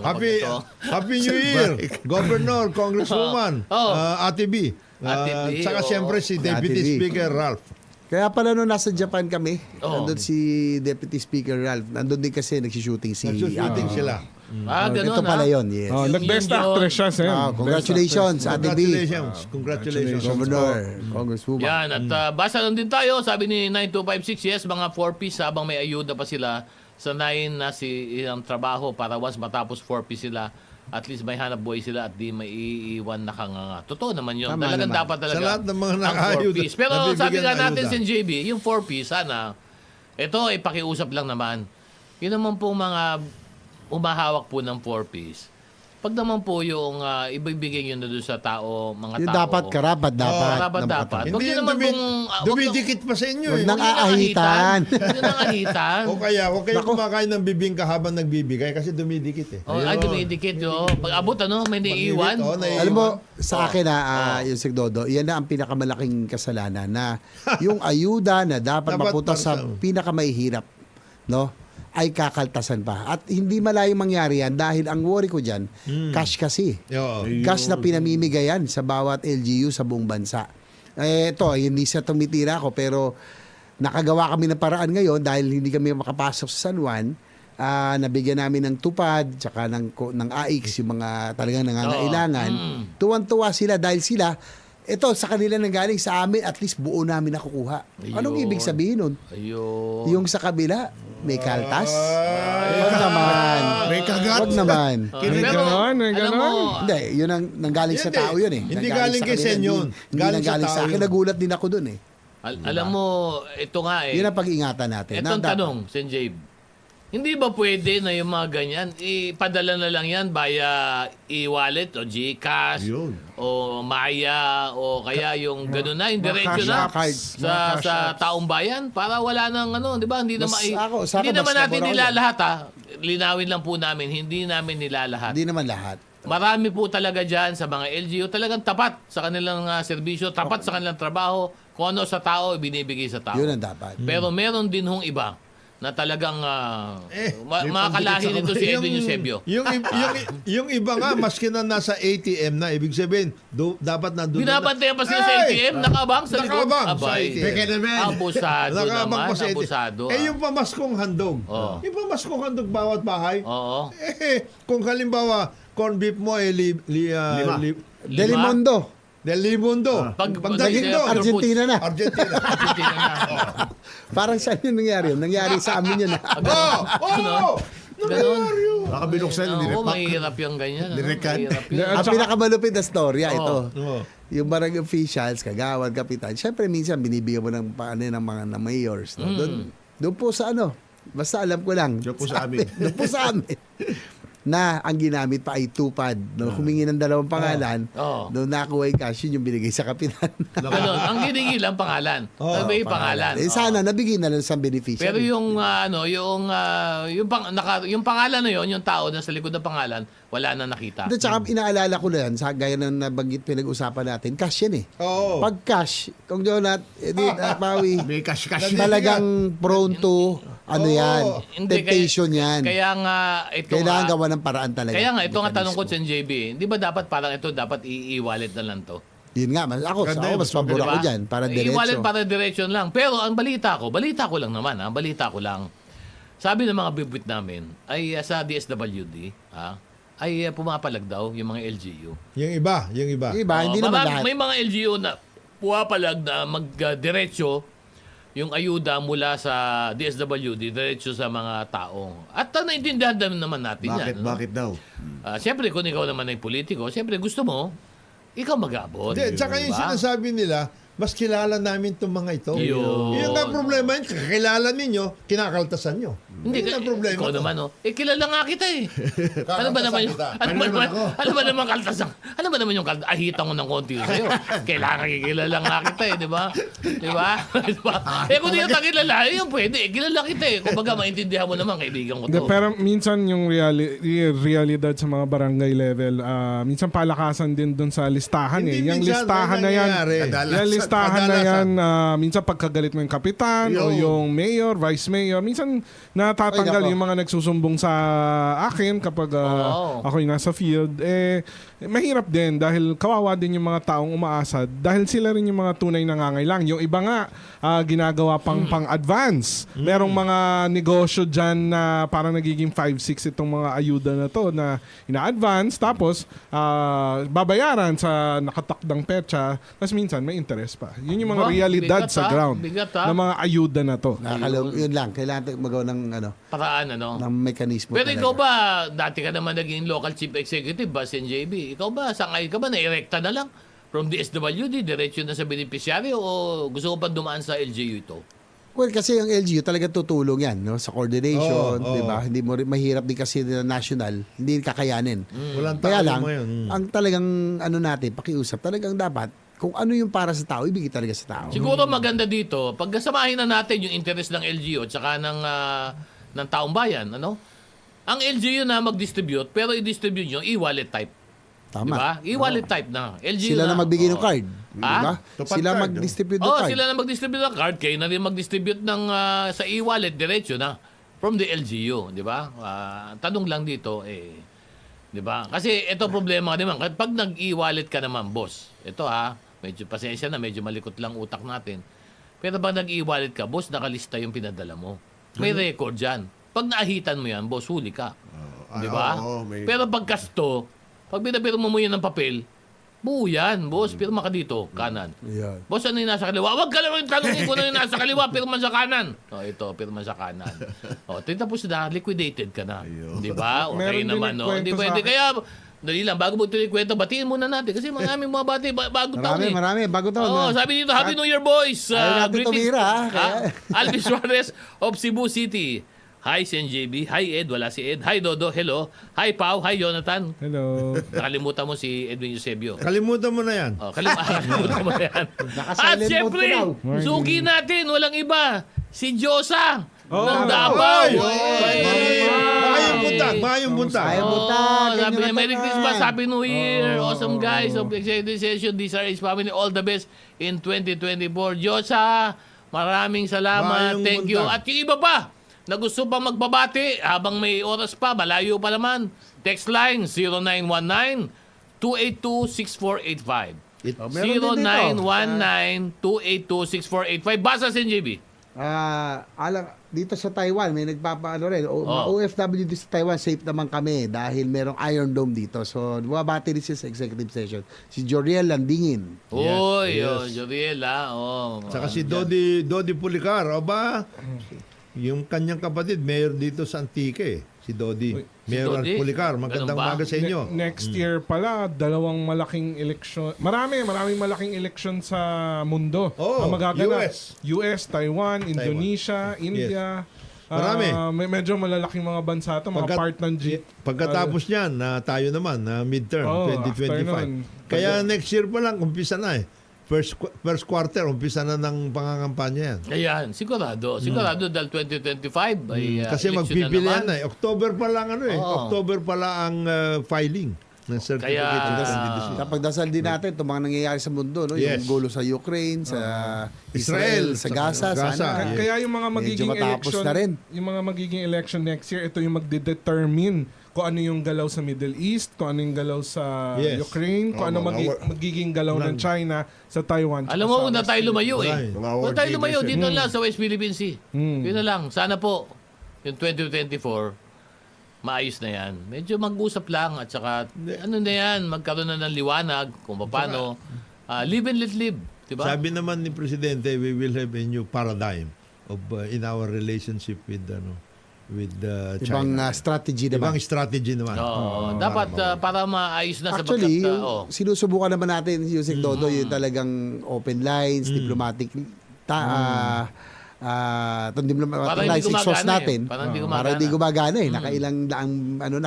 Happy New Year, Governor, Congresswoman, Oh. Ate B. Ate B, Saka oh. siyempre si Deputy Ate B. Speaker Ralph. Kaya pala nung nasa Japan kami, Oo. nandun si Deputy Speaker Ralph. Nandun din kasi nagsishooting si Nagsushooting sila. Ganun Ito pala yun, yes. Oh, nag-best Yun yun. actress siya, Sen. Congratulations, Ate B. Congratulations. Governor, Congresswoman. Yan, at basa lang din tayo. Sabi ni 9256, yes, mga 4Ps habang may ayuda pa sila, sanayin na ang trabaho para once matapos 4Ps sila, at least may hanap buhay sila at di may iiwan na kanganga. Totoo naman yun. Tama Talagang naman. dapat talaga Sa lahat ng mga ang nakayuda, 4Ps. Pero nabibigyan sabi nga ng natin ayuda. si JB, yung 4Ps, sana, ito ay pakiusap lang naman. Yun naman po mga umahawak po ng 4Ps. Pag naman po yung ibibigay yun na doon sa tao, mga Yung tao. dapat, karapat, dapat. Dapat. Hindi Huwag nyo yun naman pong... dumidikit pa sa inyo. Huwag eh. nang aahitan. Huwag nyo nang ahitan. O kaya, huwag kayo kumakain ng bibingka habang nagbibigay kasi dumidikit eh. Ay, dumidikit yun. Pag abot, may naiiwan. Alam mo, sa akin yung Sigdodo, yan na ang pinakamalaking kasalanan na yung ayuda na dapat Dapat mapunta para sa sa- pinakamahihirap, no? ay kakaltasan pa. At hindi malayong mangyari yan dahil ang worry ko dyan, cash kasi. Oo. Cash na pinamimigayan sa bawat LGU sa buong bansa. Ito, hindi sa tumitira ko pero nakagawa kami ng paraan ngayon dahil hindi kami makapasok sa San Juan. Nabigyan namin ng tupad tsaka ng AIX yung mga talagang nangangailangan. Tuwan-tuwa sila dahil sila ito sa kanila nanggaling sa amin, at least buo namin nakukuha. Anong Ayun. ibig sabihin nun? Ayun. Yung sa kabila, may kaltas? Wag naman. May kagat. Wag naman. May ganon, may alam ganon. mo, Hindi, yun ang nanggaling sa Hindi. tao yun eh. Hindi Nanggaling galing sa kay kanila, Sen yun. Hindi Galing sa nanggaling sa tao akin. yun. Nagulat din ako dun eh. alam mo, ito nga eh. Yun ang pag-ingatan natin. Itong Na- tanong, Sen Jabe. Hindi ba pwede na yung mga ganyan, ipadala na lang yan via e-wallet o GCash Yun. o Maya o kaya yung gano'n na, yung diretso cash na apps. Mga sa cash sa apps. taong bayan para wala nang ano, 'di ba? Hindi Mas naman ako- sa hindi ako, naman mas natin pabor ako nilalahat ha. Linawin lang po namin, hindi namin nilalahat. Hindi naman lahat. Marami po talaga dyan sa mga LGU talagang tapat sa kanilang serbisyo, tapat sa kanilang trabaho, kung ano sa tao, binibigay sa tao. Yun ang dapat. Pero meron din hong iba na talagang mga kalahi nito si Edwin Eusebio. Yung iba nga, maski na nasa ATM na, ibig sabihin, dapat nandun na. Binabantayan pa sila sa Ay! ATM, nakabang sa likod. Nakabang sa Abay, ATM. Peke naman. abusado Nakabang naman, pa sa ATM. abusado. Yung pamaskong handog. Oo. Yung pamaskong handog bawat bahay. Oo. Kung halimbawa, corn beef mo, Lima. Delimondo. Del Limundo. Pagdating doon, Argentina na. Argentina. Argentina na. Parang saan yun nangyari? Nangyari sa amin yun. Oh! Ganon. Baka binuksan, hindi Oo, repack. mahirap yung ganyan. Direkan. Mahirap yun. At Ang saka- pinakamalupit na storya ito. Oo. Yung barangay officials, kagawad, kapitan. Siyempre minsan binibigyan mo ng paano ng mga mayors. No? Doon po sa ano. Basta alam ko lang. Diyan po sa amin. Doon po sa amin. Na ang ginamit pa ay tupad. No? Humingi ng 2 pangalan. Oo. Doon nakuha yung cash, yun yung binigay sa kapitan. Ano, ang hiningi lang pangalan. May pangalan. Sana nabigay na lang sa beneficiary. Pero yung yung pangalan na yon, yung tao na sa likod ng pangalan, wala na nakita. At saka inaalala ko na yan, sa gaya ng nabanggit pinag-usapan natin, cash yan eh. Oo. Pag cash, kung Jonat, Pawi, May cash-cash. talagang prone to, ano yan, Hindi, temptation yan. Kaya nga ito Kailangan nga, gawa ng paraan talaga. kaya nga ito nga tanong ko Mekanismo. sa JB, hindi ba dapat parang ito dapat i-wallet na lang to? Yun nga, ako mas pabor Diba? ako dyan, para I-wallet diretso. para diretso lang. Pero ang balita ko lang naman, balita ko lang. Sabi ng mga bibwit namin ay sa DSWD, ay pumapalag daw yung mga LGU. Yung iba. Yung iba, hindi naman lahat. May mga LGU na pumapalag na mag-diretso yung ayuda mula sa DSWD diretso sa mga tao. At naintindihan naman natin yan. ano? Bakit daw? Siyempre, kung ikaw naman ay politiko, siyempre gusto mo, ikaw mag-abot. Hindi, tsaka yung Diba? sinasabi nila, mas kilala namin itong mga ito. Yun. Yung nga problema yun, kakilala ninyo, kinakaltasan nyo. Hindi, Yun ang problema. ikaw naman, kilala nga kita eh. ano ba naman yung, ano ba naman kaltasan? Ano ba naman yung ahitan ko ng konti sa'yo? Kailangan kilala nga kita eh, di ba? Di ba? Diba? Kung di kita kilala, yun pwede. Kilala kita eh. Kung baga, maintindihan mo naman, kaibigan ko to. Pero minsan yung realidad sa mga barangay level, minsan palakasan din doon sa listahan Hindi eh. Yung minsan, listahan na yan, nangyayari. yung listahan na Kadalasan. yan, minsan pagkagalit mo yung kapitan o yung mayor, vice mayor, minsan natatanggal Ay, nako. yung mga nagsusumbong sa akin kapag ako'y nasa field. Mahirap din dahil kawawa din yung mga taong umaasa dahil sila rin yung mga tunay na nangangailangan. Yung iba nga, ginagawa pang-advance. Merong mga negosyo dyan na parang nagiging 5-6 itong mga ayuda na to na ina-advance tapos babayaran sa nakatakdang petsa tapos minsan may interest pa. Yun yung mga Ba, realidad bigat, sa ground bigat, ng mga ayuda na to. Yun lang, kailangan tayo magawa ng, Paraan, ano? ng mekanismo Pero talaga. ikaw ba, dati ka naman naging local chief executive ba, NJB? Ikaw ba, sangay ka ba, na-erecta na lang? From DSWD, diretso na sa beneficiary o gusto ko pa dumaan sa LGU ito? Well, kasi yung LGU talaga tutulong yan, no? Sa coordination, Oo, di ba? oo. Hindi mo mahirap din kasi na national, hindi kakayanin. Walang Kaya tao lang, mo yun. ang talagang natin, pakiusap, talagang dapat, kung ano yung para sa tao, ibigay talaga sa tao. Siguro maganda dito, pagkasamahin na natin yung interest ng LGU at saka ng taong bayan, ano? Ang LGU na mag-distribute, pero i-distribute nyo e-wallet type. Tama. Diba? E-wallet type na. LGU Sila na magbigay ng Oo. card. Di ba? Tupat Sila card, mag-distribute ng Oh, card. sila na mag-distribute ng card, kayo na rin mag-distribute ng sa e-wallet diretso na. from the LGU, di ba? Tanong lang dito, di ba? Kasi ito problema naman, pag nag-e-wallet ka naman, boss, ito medyo pasensya na, medyo malikot lang utak natin. Pero pag nag-e-wallet ka, boss, nakalista yung pinadala mo. May record dyan. Pag naahitan mo yan, boss, huli ka. Di ba? Pero pag kasto, pag pinapirma mo yan ng papel, buo yan, boss, pirma ka dito, kanan. Yan. Boss, ano yung nasa kaliwa? Huwag ka naman tanongin ko na yung nasa kaliwa, pirma sa kanan. Ito, pirma sa kanan. Tapos na, liquidated ka na. Di ba? Okay Meron din naman, no? Hindi nagkwento sa pwede. akin. Kaya, dali lang, bago mo ituloy kwento, batiin muna natin. Kasi maraming mga bati, bago taon Marami, bago taon. Oo, sabi dito, Happy New Year, boys! Ayaw natin tumira, kaya- Alvin Suarez of Cebu City. Hi, CNJB. Hi, Ed. Wala si Ed. Hi, Dodo. Hello. Hi, Pau. Hi, Jonathan. Hello. Nakalimutan mo si Edwin Eusebio. Kalimutan mo na yan. Kalimutan mo na yan. At Naka-silent syempre, mode ko daw. suki natin, walang iba, si Diyosa Oh, ng Davao. Oy! Mayong buntag, mayong buntag. Mayong buntag. Sabi niya, Ganyan Merry naman. Christmas, Happy New Year. Awesome guys of Executive Session, DSRH family, all the best in 2024. Diyosa, maraming salamat. Mayong Thank you. buntag. At yung iba pa, na gusto pa magbabati, habang may oras pa, malayo pa naman, text line 0919-282-6485. meron din dito. 0919-282-6485. Basa si NJB. Dito sa Taiwan, may nagpapaano rin. Mga OFW dito sa Taiwan, safe naman kami dahil merong Iron Dome dito. So, bumabati rin siya sa executive session. Si Joriel Landingin. Uy, yes. Joriel, Saka si Dodi Pulicar, yung kanyang kapatid, mayor dito sa Antique, si Dodi. Mayor Dodi? Pulicar, magandang Ganun ba? umaga sa inyo. Next year pala, dalawang malaking eleksyon. Maraming malaking eleksyon sa mundo. Oh, ang magaganap. US. Taiwan, Indonesia, India. Marami. Medyo malalaking mga bansa to, mga part ng G. Pagkatapos niyan, tayo naman, midterm, after 2025. nun. Kaya next year pa lang, umpisa na First quarter, umpisa na ng pangangampanya yan. Ayan, sigurado. Sigurado dahil 2025 ay Kasi eleksyon magpipilian naman. na. October pa lang Oo. October pa ang filing ng certificate Kaya- of candidacy. Kapagdasal din natin itong mga nangyayari sa mundo, no? Yes. Yung gulo sa Ukraine, sa Israel, sa Gaza. Gaza. Sana. Yes. Kaya yung mga magiging matapos election, na rin. yung mga magiging election next year, ito yung magde-determine kung ano yung galaw sa Middle East, kung ano yung galaw sa Yes. Ukraine, kung ano magiging galaw ng China sa Taiwan. Alam mo, una tayo lumayo Right. Una tayo lumayo dito lang sa West Philippine Sea. Yun na lang. Sana po, yung 2024, maayos na yan. Medyo mag-usap lang at saka, ano na yan, magkaroon na ng liwanag kung paano. Live and let live. Diba? Sabi naman ni Presidente, we will have a new paradigm of in our relationship with Ibang China. strategy Ibang naman. strategy naman. Dapat para maayos na Actually, sapagkat, yung sinusubukan naman natin, Yusek Dodo, yung talagang open lines, diplomatic, Para hindi diplomatic gumagana source natin. Para hindi Para hindi gumagana Nakailang daang,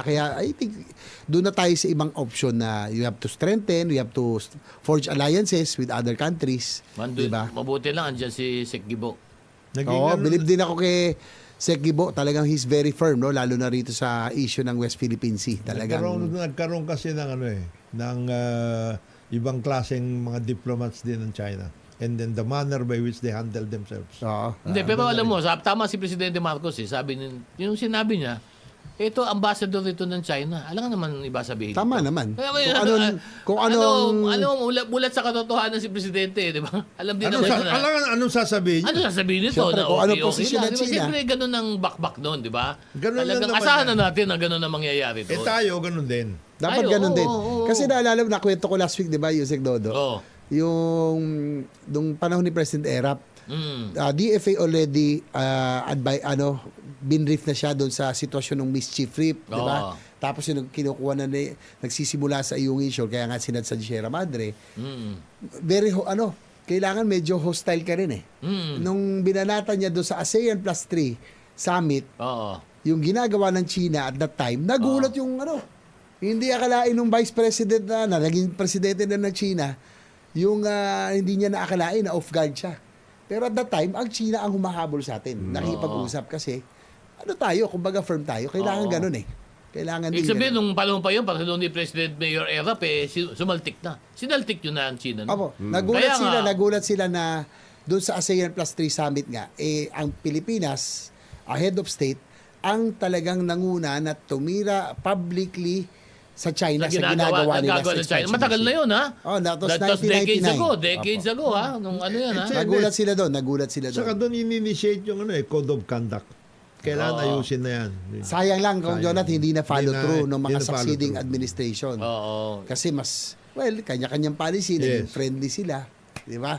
kaya I think, doon na tayo sa ibang option na you have to strengthen, you have to forge alliances with other countries. Diba? Mabuti lang, andyan si Sek Gibo. Oo, believe din ako kay Sek Gibo, talagang he's very firm, no? Lalo na rito sa issue ng West Philippine Sea. Talagang, Nagkaroon kasi ng ng ibang klaseng mga diplomats din ng China. And then the manner by which they handle themselves. oo. Hindi, pero alam mo, tama si Presidente Marcos sabi yung sinabi niya, ito, ambassador ito ng China. Alam nga naman iba sabihin. Tama naman. Kung bulat sa katotohanan si Presidente, di ba? Alam din naman na. Anong sasabihin? Ano sasabihin nito? Siyempre, Na kung anong okay posisyon lang, ng di ba? China. Siyempre, ganun ang bakbak noon, di ba? Ganun lang Talagang naman asahan yan. na natin na ganun ang mangyayari doon. Tayo, ganun din. Dapat Ay, ganun oo, din. oo. Kasi naalala mo, nakwento ko last week, di ba, Yusek Dodo? Oo. Yung nung panahon ni President Erap, DFA already binrief na siya doon sa sitwasyon ng mischief rip, di ba? Oo. Tapos yung kinukuha na nagsisimula sa iyong issue, kaya nga sinad sa Sierra Madre. Very, kailangan medyo hostile ka rin eh. Nung binanata niya doon sa ASEAN Plus 3 Summit, Oo. yung ginagawa ng China at that time, nagulat yung hindi akalain ng Vice President na naging presidente na ng China, yung hindi niya naakalain na off guard siya. Pero at that time, ang China ang humahabol sa atin. Nakipag-usap kasi, kumbaga firm tayo. Kailangan ganun eh. Kailangan din Ibig sabihin, ganun. nung panahon pa yun, para doon ni President Mayor Erap, sumaltik na. Sinaltik yun na ang China. No? Opo, Kaya nagulat sila na doon sa ASEAN Plus 3 Summit nga, ang Pilipinas, head of state, ang talagang nanguna na tumira publicly sa China sa nagagawa ginagawa nila sa ng China. expansionism. Matagal na yun, ha? Oh, that was That was decades 1999. ago. Decades ago, ha? Nung ano yan, ha? Nagulat sila doon. Saka doon in-initiate yung Code of Conduct. Kailangan Oo. ayusin na yan. Sayang lang kung Sayang. Jonathan hindi na follow Hindi na- through ng hindi mga na follow succeeding through. administration. Oo. Kasi mas, well, kanya-kanyang policy, naging Yes. friendly sila. Di ba?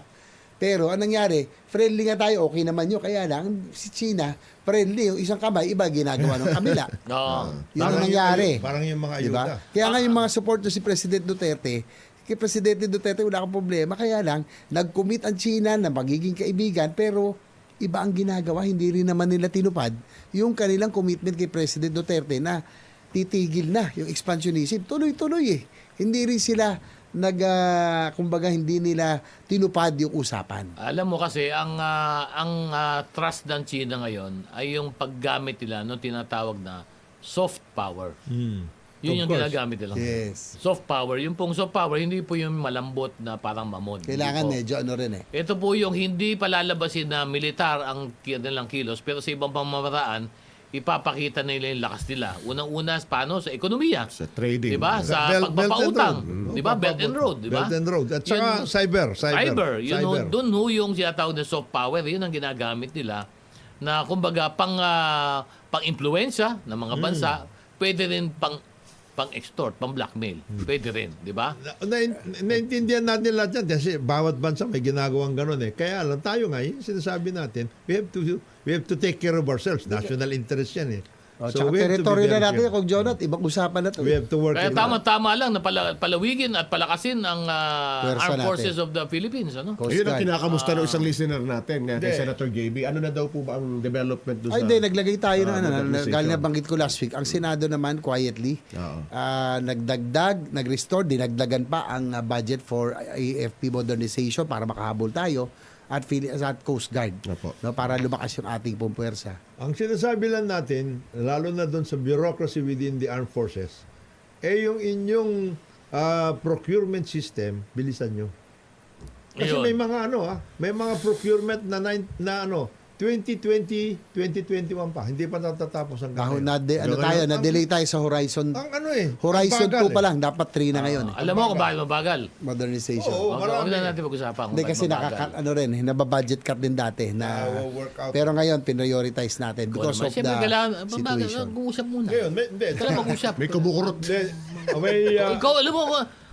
Pero anong nangyari, friendly nga tayo, okay naman yun. Kaya lang, si China, friendly, yung isang kamay, iba ginagawa ng kabila. Oo. Yun ang nangyari. Parang yung mga Di ba? ayuda. Kaya nga yung mga support si President Duterte, kay Presidente Duterte wala kang problema. Kaya lang, nag-commit ang China na magiging kaibigan, pero iba ang ginagawa. Hindi rin naman nila tinupad yung kanilang commitment kay President Duterte na titigil na yung expansionism. Tuloy-tuloy eh. Hindi rin sila kumbaga hindi nila tinupad yung usapan. Alam mo kasi, ang trust ng China ngayon ay yung paggamit nila ng tinatawag na soft power. Yun Of yung course. ginagamit nila. Yes. Soft power. Yung pong soft power, hindi po yung malambot na parang mamon. Kailangan Hindi po. medyo ano rin eh. Ito po yung hindi palalabasin na militar ang kanilang kilos, pero sa ibang pamamaraan, ipapakita nila yung lakas nila. Unang-una, paano? Sa ekonomiya. Sa trading. Diba? Sa Belt and pagpapautang. Road. Diba? Belt and Road. Diba? Belt and Road. At saka Yun- cyber. Yun, doon ho yung sinatawag na soft power. Yun ang ginagamit nila na kumbaga pang-impluensya ng mga bansa, pwede rin pang-extort, pang-blackmail. Pwede rin. Diba? Naintindihan natin lahat yan kasi bawat bansa may ginagawang ganun eh. Kaya lang tayo nga, yung sinasabi natin, we have to take care of ourselves. National interest yan eh. O, tsaka we have to be teritoryo na very natin, careful. kung Jonat, ibang usapan na to. We have to work Kaya in tama-tama lang na palawigin at palakasin ang Pwersa Armed natin. Forces of the Philippines. Ano? Coast Ayun ang Guard. kinakamusta ng isang listener natin, kay Hindi. Senator JB. Ano na daw po ba ang development doon Ay, sa... hindi, naglagay tayo ng modernization? galing na banggit ko last week. Ang Senado naman, quietly, Oo. nagdagdag, nag-restore, dinagdagan pa ang budget for AFP modernization para makahabol tayo at Coast Guard. Opo. No, para lumakas yung ating pumpwersa. Ang sinasabi lang natin, lalo na doon sa bureaucracy within the armed forces, yung inyong procurement system, bilisan nyo. Kasi Ayun. may mga procurement na 2020, 2021 pa. Hindi pa natatapos ang Na-delay tayo sa Horizon. Ang Horizon ang bagal 2 pa lang, dapat 3 na ngayon. Alam mo kung bakit mabagal? Modernization. Oo. Huwag na natin pag-usapan kung Hindi bakit kasi mabagal. nababudget cut din dati na work out. pero ngayon prioritize natin Ikaw because naman. of Siyempre, the kailangan, situation. mag-uusap muna. Ngayon, hindi. Kailangan mag-usap. May kumukurot. Ikaw, alam mo,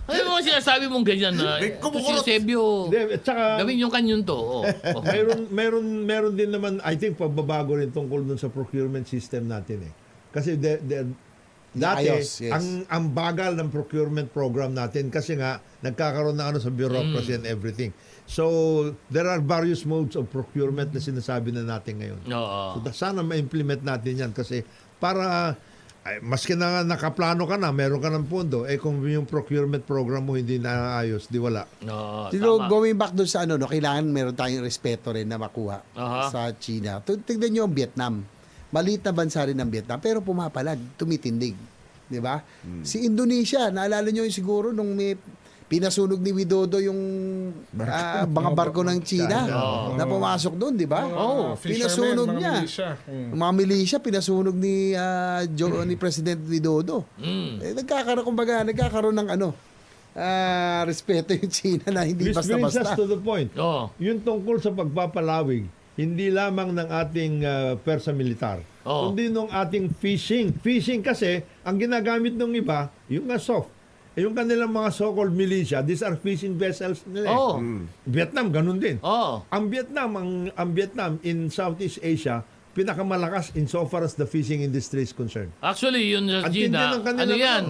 ano yung mga sinasabi mong ganyan na, ito si Eusebio, Hindi, at saka, gawin yung kanyon to. Oh. Oh. meron din naman, I think, pagbabago rin tungkol dun sa procurement system natin eh. Kasi dati, Ayos, yes. ang bagal ng procurement program natin kasi nga, nagkakaroon na sa bureaucracy and everything. So, there are various modes of procurement na sinasabi na natin ngayon. Oo. So, sana ma-implement natin yan kasi para maski na nakaplano ka na, meron ka ng pondo, kung yung procurement program mo hindi naayos, di wala. Oo, Siguro tama. going back doon sa kailangan meron tayong respeto rin na makuha Aha. sa China. Tignan nyo ang Vietnam. Maliit na bansa rin ng Vietnam, pero pumapalag, tumitindig. Di ba? Si Indonesia, naalala nyo yung siguro nung may pinasunog ni Widodo yung mga barko ng China na pumasok doon, di ba? Oo. Pinasunog Fishermen, mga niya. militia. Mga milisya, pinasunog ni President Widodo. Nagkakaroon ng respeto yung China na hindi Which brings us basta-basta. to the point. Oo. Yung tungkol sa pagpapalawig, hindi lamang ng ating persa militar, Oo. kundi ng ating fishing. Fishing kasi, ang ginagamit ng iba, yung soft. Yung kanilang mga so-called militia, these are fishing vessels nila. Oo. Vietnam, ganun din. Oo. Ang Vietnam in Southeast Asia, pinakamalakas in so far as the fishing industry is concerned. Actually, yun sa Ang tindi Gina, ng kanilang ano yan?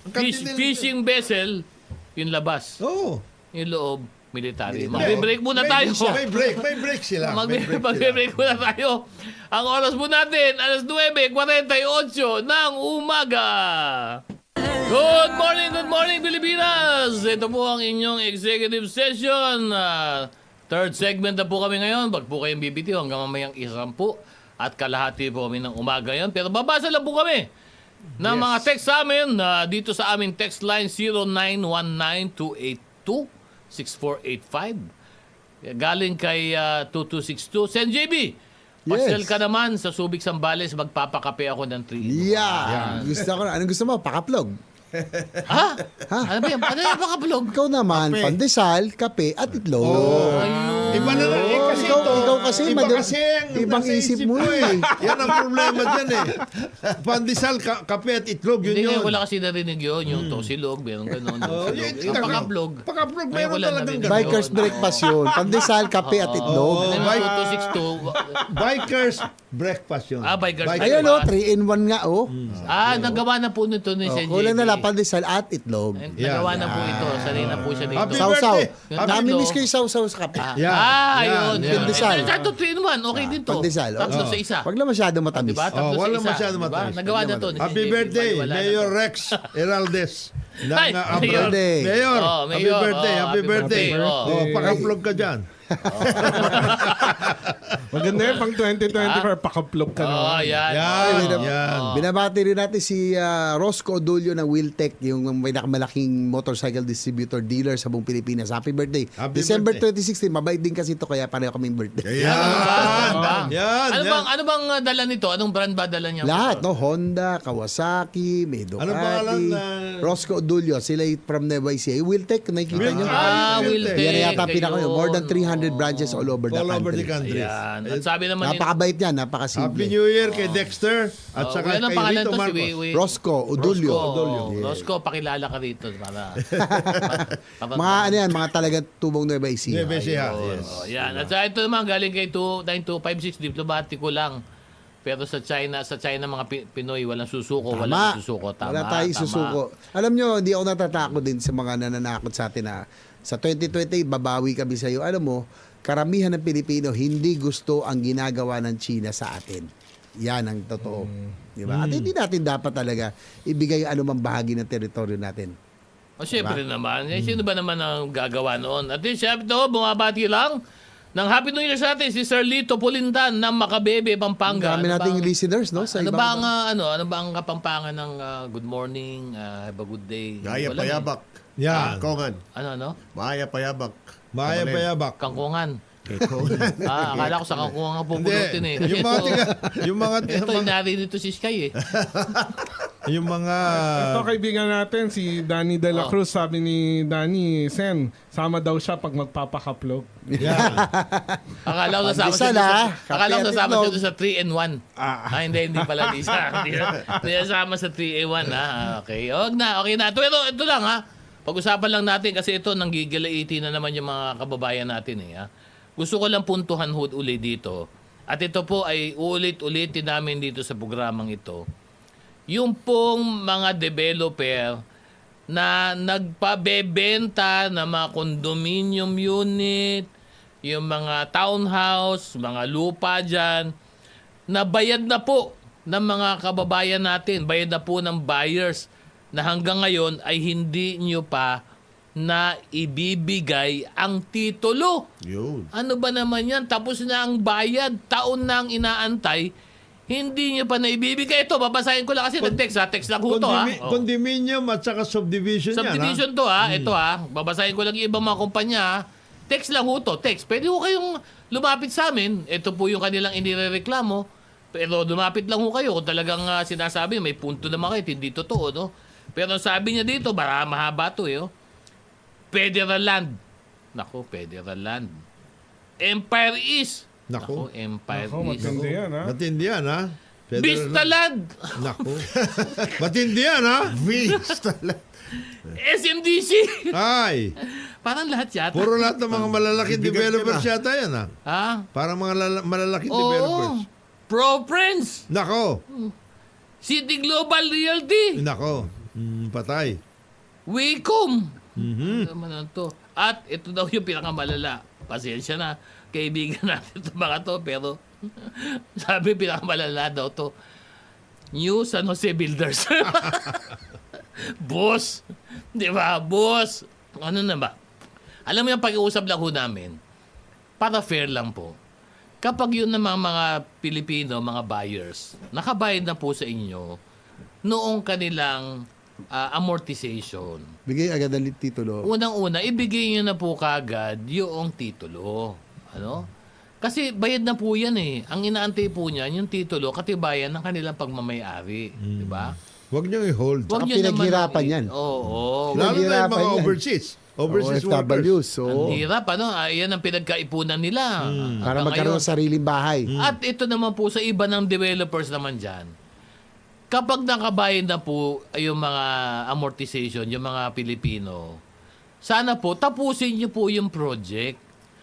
Ang kantindi- Fishing vessel, yung labas. Oo. Yung loob, military. Hindi. Mag-break muna tayo. May break sila. Mag-break muna tayo. Ang oras po natin, alas 9:48 ng umaga. Good morning, Pilipinas! Ito po ang inyong executive session. Third segment na po kami ngayon. Wag po kayong bibitiw hanggang mamayang 10 at kalahati po kami ng umaga ngayon. Pero babasa lang po kami ng mga text sa amin dito sa aming text line 0919-282-6485. Galing kay 2262. Sen JB, Pasyal ka naman sa Subic Zambales, magpapakape ako ng 3. Yeah. Gusto ko na. Anong gusto mo? Pakaplog. Ha? Ano ba yan? Ano yung pakablog? Ikaw naman, Kape. pandesal, kape, at itlog. Iba na lang. Kasi ikaw kasi, iba kasi ang ibang nasa isip mo ko eh. Yan ang problema dyan eh. Pandesal, kape at itlog, yun Hindi yun. ngayon wala kasi narinig yun. Yung tosilog, meron ganun. Yung pakablog. Pakablog, Ngayon meron wala talagang narinig ganun. Bikers breakfast yun. Pandesal, kape, at itlog. Ano yung Bike- 2262? Bikers breakfast yun. Bikers Ayun o, 3-in-1 nga o. Nagawa na po nito ni Sen Kulang na JB. lang, pandesal at itlog. Nagawa na po ito. Sanay na po siya dito. Happy Sausaw. birthday. Happy Nami-miss ko birthday. yung sausaw sa kape. Yan. Ayun. Yan. Pandesal. Ito 3-in-1. Okay din to. Pandesal. Tatlo sa isa. Wag lang masyado matamis. Diba? Tatlo wala sa isa. masyado Diba? matamis. Nagawa na to. ni Sen Happy JB. birthday, Wala na Mayor to. Rex Heraldez. Ng Ay, abroad. Mayor. Mayor, Oh, happy Mayor. birthday, Oh, happy happy birthday. birthday. Oh. Oh, pakaplog ka dyan. Maganda yun, pang 2024, pakaplog ka Oh, naman. yan. Yan. Binabati rin natin si Rosco Odulio ng Wiltec, yung pinakamalaking motorcycle distributor dealer sa buong Pilipinas. Happy birthday. Happy December birthday. 2016, mabait din kasi ito kaya pareho kaming birthday. Yan. Yan. Ano bang dala nito? Anong brand ba dala niya? Lahat, no? Honda, Kawasaki, may Ducati. Anong pangalan na- Rosco Odulio, sila from Nueva Ecija. Wiltec, nakikita nyo? Wiltec. Yan na yata pinaka Ayun. More than 300 branches all over the All over the country. country. Ayan. At sabi naman ni... Napakabait niya, Happy napakasimple. New Year kay Dexter at Oh, saka yan ang kay pangalan Rito to, si Marcos. Rosco Odulio. Rosco, pakilala ka rito para... Mga ano yan, mga talagang tubong Nueva Ecija. Nueva Ecija, yes. Oh, yan. At sa ito naman, galing kay 9256, diplomatiko lang. Pero sa China mga Pinoy, walang susuko, walang susuko. Tama, Wala tayong tama. susuko. Alam nyo, hindi ako natatakot din sa mga nananakot sa atin na sa 2020, babawi kami sa iyo. Alam mo, karamihan ng Pilipino hindi gusto ang ginagawa ng China sa atin. Yan ang totoo. Di ba? At hindi natin dapat talaga ibigay anumang bahagi ng teritoryo natin. O syempre naman, sino ba naman ang gagawa noon? At syempre to, bumabati lang ng Happy New Year sa atin si Sir Lito Pulintan ng Makabebe, Pampanga. Ang dami nating bang- listeners, no? Sa ano ibang- ba ang ano ba ang kapampangan ng good morning, have a good day? Gaya Wala payabak. Yan. Kongan. Ano? Maya payabak. Maya payabak. Kangkungan. Akala ko sa kangkungan ang pupulutin eh. Yung mga yung mga Ito, inari nito si Sky eh. yung mga Ito kaibigan natin, si Danny De La Cruz, sabi ni Danny, Sen, sama daw siya pag magpapakaplog. yan. Akala ko nasama siya Pandesal, doon ah. sa, akala ko Kape at nasama siya itlog. doon sa 3-in-1. Hindi pala. Hindi nasama sa 3-in-1 ha. Okay. Okay na. Ito lang ha. Pag-usapan lang natin kasi ito nanggigilaitin na naman yung mga kababayan natin eh ha. Gusto ko lang puntuhan uli dito. At ito po ay ulit-ulitin namin dito sa programang ito. Yung pong mga developer na nagpabebenta ng mga condominium unit, yung mga townhouse, mga lupa dyan, na bayad na po ng mga kababayan natin, bayad na po ng buyers na hanggang ngayon ay hindi nyo pa na ibibigay ang titulo. Yun. Ano ba naman yan? Tapos na ang bayad, taon na ang inaantay, hindi nyo pa na ibibigay. Ito, babasahin ko lang kasi nag-text ha. Text lang ho to ha. Oh. Condominium at saka subdivision yan. Subdivision to ha. Ito ha. Babasahin ko lang yung ibang mga kumpanya ha. Text lang ho to. Text. Pwede ho kayong lumapit sa amin. Ito po yung kanilang inireklamo. Pero lumapit lang ho kayo kung talagang sinasabi may punto naman kayo. Hindi totoo, no? Pero sabi niya dito, mahaba to eh. Oh. Federal land. Nako, federal land. Empire East. Nako. Empire Ako, East. matindi yan, ha? Matindi yan, ha? Federal Vista Land. Nako. Matindi yan, ha? SMDC. Ay. Parang lahat yata. Puro lahat ng mga malalaking Bibigat developers ka yata yan, ha? Ha? Parang mga malalaking developers. Oo. Pro Friends. Nako. City Global Realty. Nako. Patay. Wacom. Mhm. Ano naman to? At ito daw yung pinakamalala. Pasensya na. Kaibigan natin ito mga to. Pero sabi pinakamalala daw to. New San Jose Builders. Boss. Di ba? Boss. Ano na ba? Alam mo yung pag-iusap lang ho namin. Para fair lang po. Kapag yun naman mga Pilipino, mga buyers, nakabayad na po sa inyo noong kanilang amortization. Bigay agad ang titulo. Unang-una, ibigay nyo na po kagad yung titulo. Ano? Kasi bayad na po yan eh. Ang inaantay po niyan, yung titulo, katibayan ng kanilang pagmamayari. Di ba? Huwag niyong i-hold. Huwag Saka niyo naman pinaghirapan yan. Oo. Lalo na yung Naghihirapan mga yan. overseas workers. OFWs. So, Ang hirap, ano? Yan ang pinagkaipunan nila. para Hanggang magkaroon ngayon. ng sariling bahay. At ito naman po sa iba ng developers naman dyan, kapag nakabayad na po yung mga amortization, yung mga Pilipino, sana po tapusin niyo po yung project.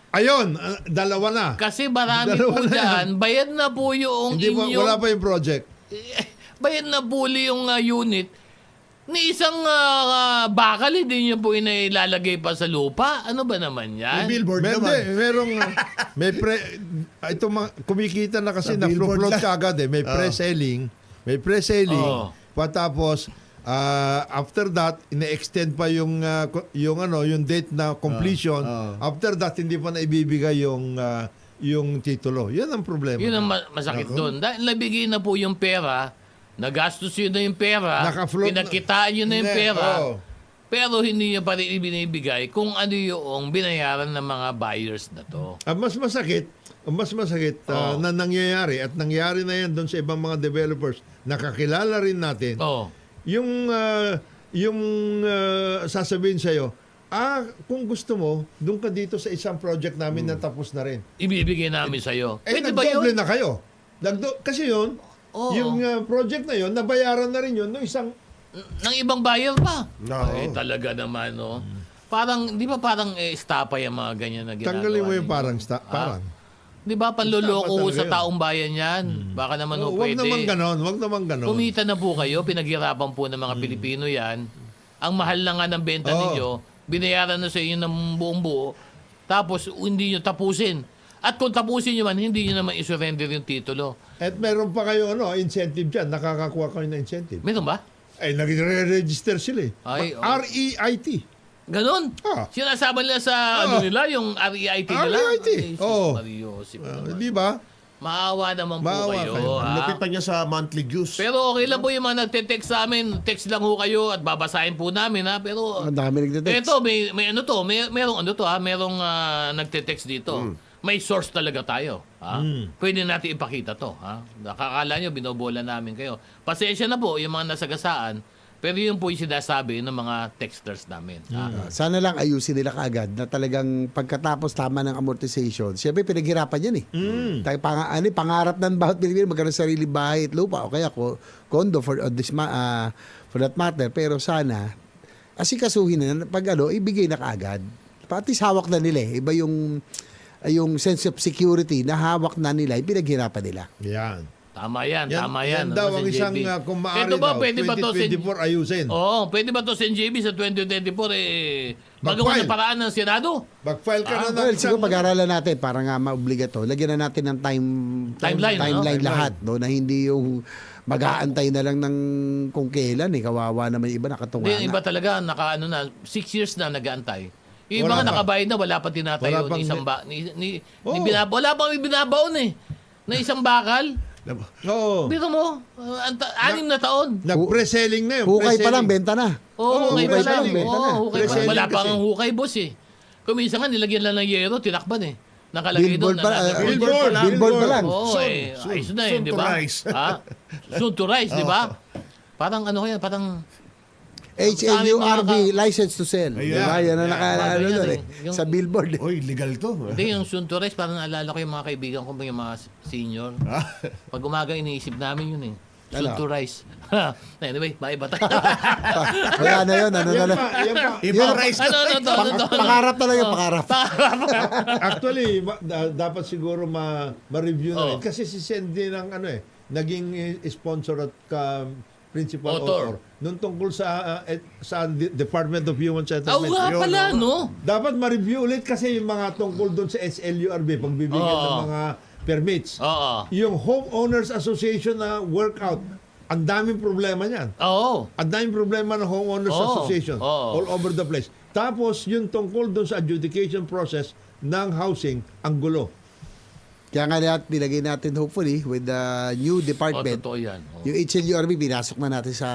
Ayun, dalawa na. Kasi marami Dalawa po na dyan, bayad na po yung Hindi pa, inyong... wala pa yung project. bayad na po yung unit ni isang bakal, hindi niyo po inailalagay pa sa lupa. Ano ba naman yan? Billboard Hindi, naman. merong ito kumikita na kasi Sa na billboard float lang. ka agad eh. May pre-selling. May pre-selling. Oo. Patapos after that ine-extend pa yung date na completion. After that hindi pa na ibibigay yung titulo. Yan ang problema. Yun ang masakit doon. Dahil nabigay na po yung pera, nagastos yun na yung pera, Naka-float na- pinakitaan yun na yung Hindi, pera, oo. pero hindi nyo pa rin ibinibigay kung ano yung binayaran ng mga buyers na to. Ang mas masakit na nangyayari at nangyari na yan doon sa ibang mga developers, nakakilala rin natin. Oh. Yung sasabihin sa'yo, kung gusto mo, doon ka dito sa isang project namin na tapos na rin. Ibibigay namin sa'yo. Pwede ba nagdoble yun? na kayo. Kasi yun, Oo. yung project na yun, nabayaran na rin yun ng isang... Ng ibang buyer pa. No. Ay, talaga naman, no? Parang, di ba parang estapa yung mga ganyan na ginagawa? Tanggalin mo yung ninyo? parang. Di ba, panluloko Estapa sa talaga yun. taong bayan yan? Baka naman Oh, ho wag pwede. naman ganon. Kumita na po kayo, pinaghirapan po ng mga Pilipino yan. Ang mahal na nga ng benta Oo. ninyo, binayaran na sa inyo ng buong buo, tapos hindi nyo tapusin. At kung tapusin nyo man, hindi nyo naman isurrender yung titulo. At meron pa kayo incentive dyan. Nakakakuha kayo ng incentive. Meron ba? Ay, nag-register sila eh. Ay, oh. REIT. Ganon. Ah. Sinasama nila sa ano nila, yung REIT nila. REIT. Ay, sus, Oo. Mariosip naman. Di ba? Maawa naman po Maawa kayo. kayo. ha? Lapit pa niya sa monthly dues. Pero okay lang po yung mga nagte-text sa amin. Text lang ho kayo at babasahin po namin ha. Pero Ang dami nagte-text. ito, may ano to, merong ano to ha, merong nagte-text dito. May source talaga tayo. Ha? Pwede natin ipakita to. Ha? Nakakala nyo, binobola namin kayo. Pasensya na po yung mga nasagasaan, pero yun po yung sinasabi ng mga texters namin. Ha? Sana lang ayusin nila kaagad na talagang pagkatapos tama ng amortization. Siyempre, pinaghirapan yan eh. Pangarap ng bawat Pilipino magkaroon ng sarili bahay at lupa o kaya condo for that matter. Pero sana, asikasuhin na pag ibigay na kaagad. Pati hawak na nila eh. Iba yung sense of security na hawak na nila, pinaghirapan nila. Yan. Tama yan, tama yan. Yan daw Ano, ang Sen. isang JB? kung maaari Ito ba, daw, pwede ba to, Sen? 2024 ayusin. Oo, pwede ba to Sen. JB sa 2024 magawa Mag-file. ng paraan ng Senado? Mag-file ka na ng Well, siguro pag-aralan natin para nga maobligato. Lagyan na natin ng Timeline, no? timeline lahat, no? Na hindi yung mag-aantay na lang ng kung kailan eh. Kawawa naman yung iba nakatunga Hindi, yung iba na. talaga, 6 years na nag-aantay. Yung iba Wala nga pa. nakabayad na, wala pa tinatayo Wala pang- ni isang Oo. wala pang ibinabaon eh. Na isang bakal. Oo. Biro mo, 6 na taon. Nag-pre-selling na yun. Hukay pa lang, pre-selling. benta na. Oo, hukay pa hukay pa lang. lang, benta na. Oo, hukay pa lang. Pre-selling Wala pa kasi. ang hukay, boss eh. Kuminsan nga, nilagyan lang ng yero, tinakban eh. Nakalagay Billboard doon. pa Billboard. Billboard pa lang. Oo, Soon, eh. soon. Ayos na eh, Soon di to ba? rise. Ha? Soon to rise, di ba? Parang ano kaya, parang... HLURB, license to sell. Ayan. Diba? Yan ang Bago yan doon eh. eh. Yung- Sa billboard. eh. Uy, legal to. Hindi, yung soon to rise, parang naalala ko yung mga kaibigan ko, yung mga senior. Pag umaga, iniisip namin yun eh. Soon Ano? to rise. Anyway, maiba tayo. Wala na yun. Ano na Yan lang. pa, yan pa. Ibang rice. ano to? Pangarap talaga, pangarap. Actually, dapat siguro ma-review na rin. Oo. Kasi si Sen din ang naging sponsor at principal Author. author. Nung tungkol sa Department of Human Oo Settlement. nga pala, no? Dapat ma-review ulit kasi yung mga tungkol doon sa SLURB, pagbibigyan ng Oo. mga permits. Oo. Yung Homeowners Association na workout, ang daming problema niyan. Oo. Ang daming problema ng Homeowners Oo. Association Oo. all over the place. Tapos, yung tungkol doon sa adjudication process ng housing, ang gulo. Kaya nga nilagay natin hopefully with the new Oh, department. totoo yan. Oo. Yung HLURB, pinasok na natin sa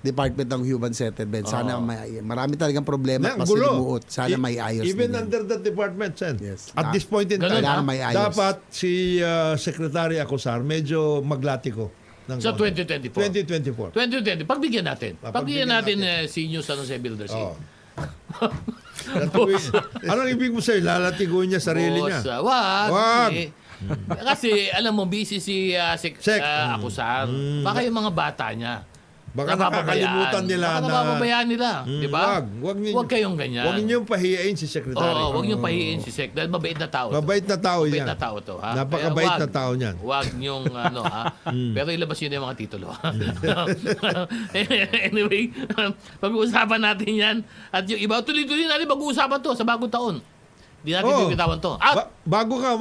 Department ng Human Settlement. Sana marami talagang problema at Ang gulo. masilimuot. Sana may ayos Even din yan. under that department, Sen. Yes. At this point in Ganun, time, Kailangan may ayos. dapat si Secretary Acosar medyo maglatiko. Ng Sa konti. 2024. 2024. 2020, pagbigyan natin. Pagbigyan Pagbigyan natin natin. si New San Jose Builders. Oo. Anong ibig mo sa'yo? Lalatiguin niya sarili niya. Wag. Wag. Kasi alam mo, busy si Sec. Acosar. Baka yung mga bata niya. Baka napapabayaan. nakakalimutan nila Baka na... napapabayaan nila. Di ba? Huwag kayong ganyan. Huwag ninyong pahiyain si Secretary. Oo, huwag niyong pahiin si Sec. Dahil mabait na tao. Mabait na tao Mabait yan. na tao to. Ha? Napakabait Kaya na tao niyan. Huwag niyong Pero ilabas yun yung mga titulo. Anyway, pag-uusapan natin yan. At yung iba, tuloy-tuloy natin pag-uusapan to sa bagong taon. Hindi natin bibitawan to. At Bago ka,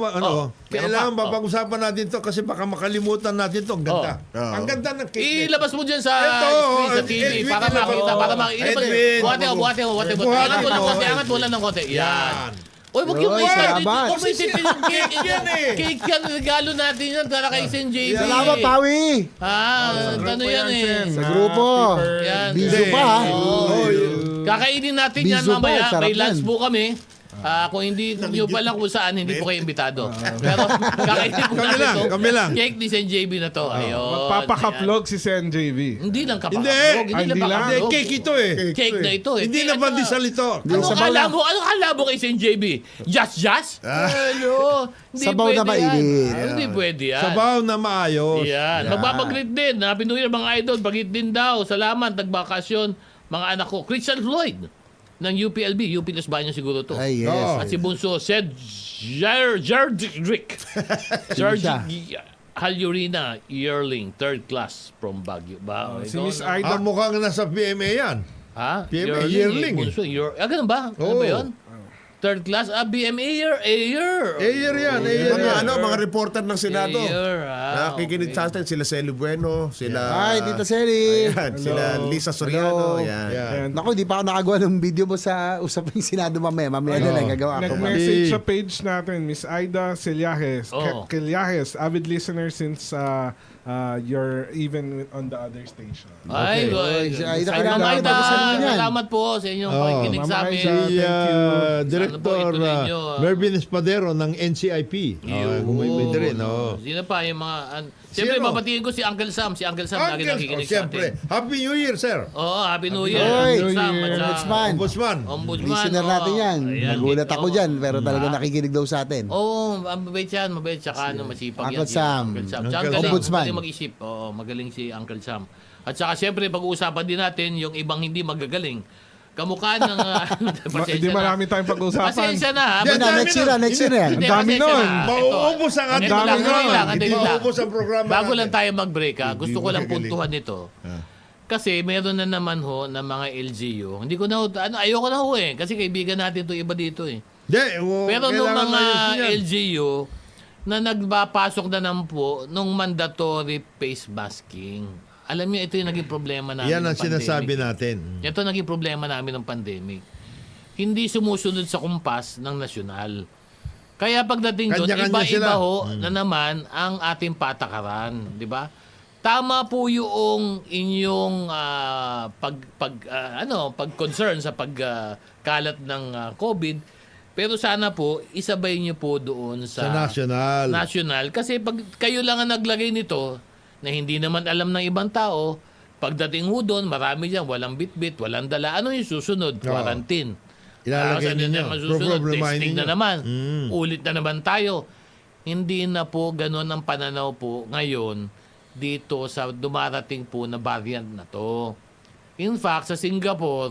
kailangan meron pa. mapag-usapan natin to kasi baka makalimutan natin to. Ang ganda. Ang ganda ng cake. ilabas mo dyan sa Ito, screen, sa TV Edwin, para ilabas. makita, para makita. Edwin. Buhati. Buhati Angat mo lang mo. konti, angat mo lang ng konti. Yan. Uy, wag yung Uy, isa. salamat. Huwag mo isipin yung cake yan eh. Cake yan, regalo natin yan para kay Sen JB. Salamat, Pawi! Ano yan eh. Sa grupo. Yan. Biso pa, ha? Kakainin natin yan Biso pa, mamaya. sarap May lunch yan. po kami. Kung hindi nyo pa lang kung saan, hindi po kayo imbitado. Pero kakainin po Kami natin lang, to. kami lang. Cake ni Sen JB na to. Ayun. Magpapakaplog si Sen JB. Hindi lang Hindi. kapakaplog. Hindi lang. Hindi, cake ito eh. Cake na ito eh. Hindi na pandesal ito. Ano Sabaw kala lang. mo? Ano kala mo kay Sen JB? Just? Ano? Hindi Sabaw na pwede mainit. yan. Hindi pwede yan. Sabaw na maayos. Yan. Magpapagreet din. Happy New Year mga idol. Bagit din daw. Salamat. Nagbakasyon. Mga anak ko. Christian Floyd ng UPLB. UP Los Baños siguro to. Ay, yes. Oo. At si Bunso said Jardrick. Halyurina Yearling, third class from Baguio. Ba? Si Miss Ikaw, Aida. Mukhang nasa PMA yan. ha? PMA yearling. Bunso, ganun ba? Ano Oo. ba yun? Third class? BMA year? Ayer. Ayer yan, ayer yan. Mga reporter ng Senado. Ayer, Nakikinig sa atin sila Celi Bueno, sila Hi, Tita Sally. Ayan, sila Lisa Soriano, yan. Yan. Naku, di pa ako nakagawa ng video mo sa usaping Senado mamaya. Mamaya na lang gagawa ako. Nag-message sa page natin, Miss Aida Celyajes. Oo. Celyajes, avid listener since you're even on the other station. Ay, Okay. good. Ay, Ay, nakilala Ma'am ko, Aida, bagusan mo yan. salamat po sa inyong Oo. pakikinig Ma'am sa amin. Aida. Si Thank you. Director Sana po ituloy nyo, Mervin Espadero ng NCIP. Pwede rin. Sino pa yung mga... Siyempre, Sino? babatiin ko si Uncle Sam. Si Uncle Sam lagi nakikinig sa Siyempre. atin. Happy New Year, sir. Oo, Happy New Year. Oy, Uncle Sam. New Year. at sa- Ombudsman. Ombudsman. Ombudsman. Listener natin yan. Ayan, Nagulat ako oo. dyan, pero talaga nakikinig daw sa atin. Oo, mabait yan. Mabait. Tsaka masipag Uncle yan. Sam. Uncle Sam. Uncle Tsaka Sam. galing, Ombudsman. magaling mag-isip. Oo, magaling si Uncle Sam. At saka siyempre, pag-uusapan din natin yung ibang hindi magagaling. Kamukha ng... Hindi marami tayong pag-usapan. Pasensya na, ha? Yan, Yun na, next year na, next year na yan. Ang dami nun. Mauubos ang Ito ating lang, programa. andali lang, andali lang. Mauubos ang programa Bago natin. lang tayo mag-break, ha? Gusto ko lang magagaling. puntuhan nito. Kasi meron na naman ho ng mga LGU. Hindi ko na ho, ayoko na ho eh. Kasi kaibigan natin to iba dito eh. Hindi, Pero nung kailangan mga ayusin yan. LGU na nagpapasok na ng po nung mandatory face masking. Alam niyo, ito yung naging problema namin Yan ang ng pandemic. sinasabi natin. Ito naging problema namin ng pandemic. Hindi sumusunod sa kumpas ng nasyonal. Kaya pagdating doon, Kanya-kanya iba-iba sila. ho na naman ang ating patakaran. Di ba? Tama po yung inyong pag-concern sa pagkalat ng COVID. Pero sana po, isabay niyo po doon Sa national. national. Kasi pag kayo lang ang naglagay nito, na hindi naman alam ng ibang tao, pagdating ho doon, marami dyan, walang bitbit, walang dala. Ano yung susunod? Quarantine. Ilalagay Ano ninyo. naman susunod? Remind Testing na ninyo. naman. Ulit na naman tayo. Hindi na po ganun ang pananaw po ngayon dito sa dumarating po na variant na to. In fact, sa Singapore,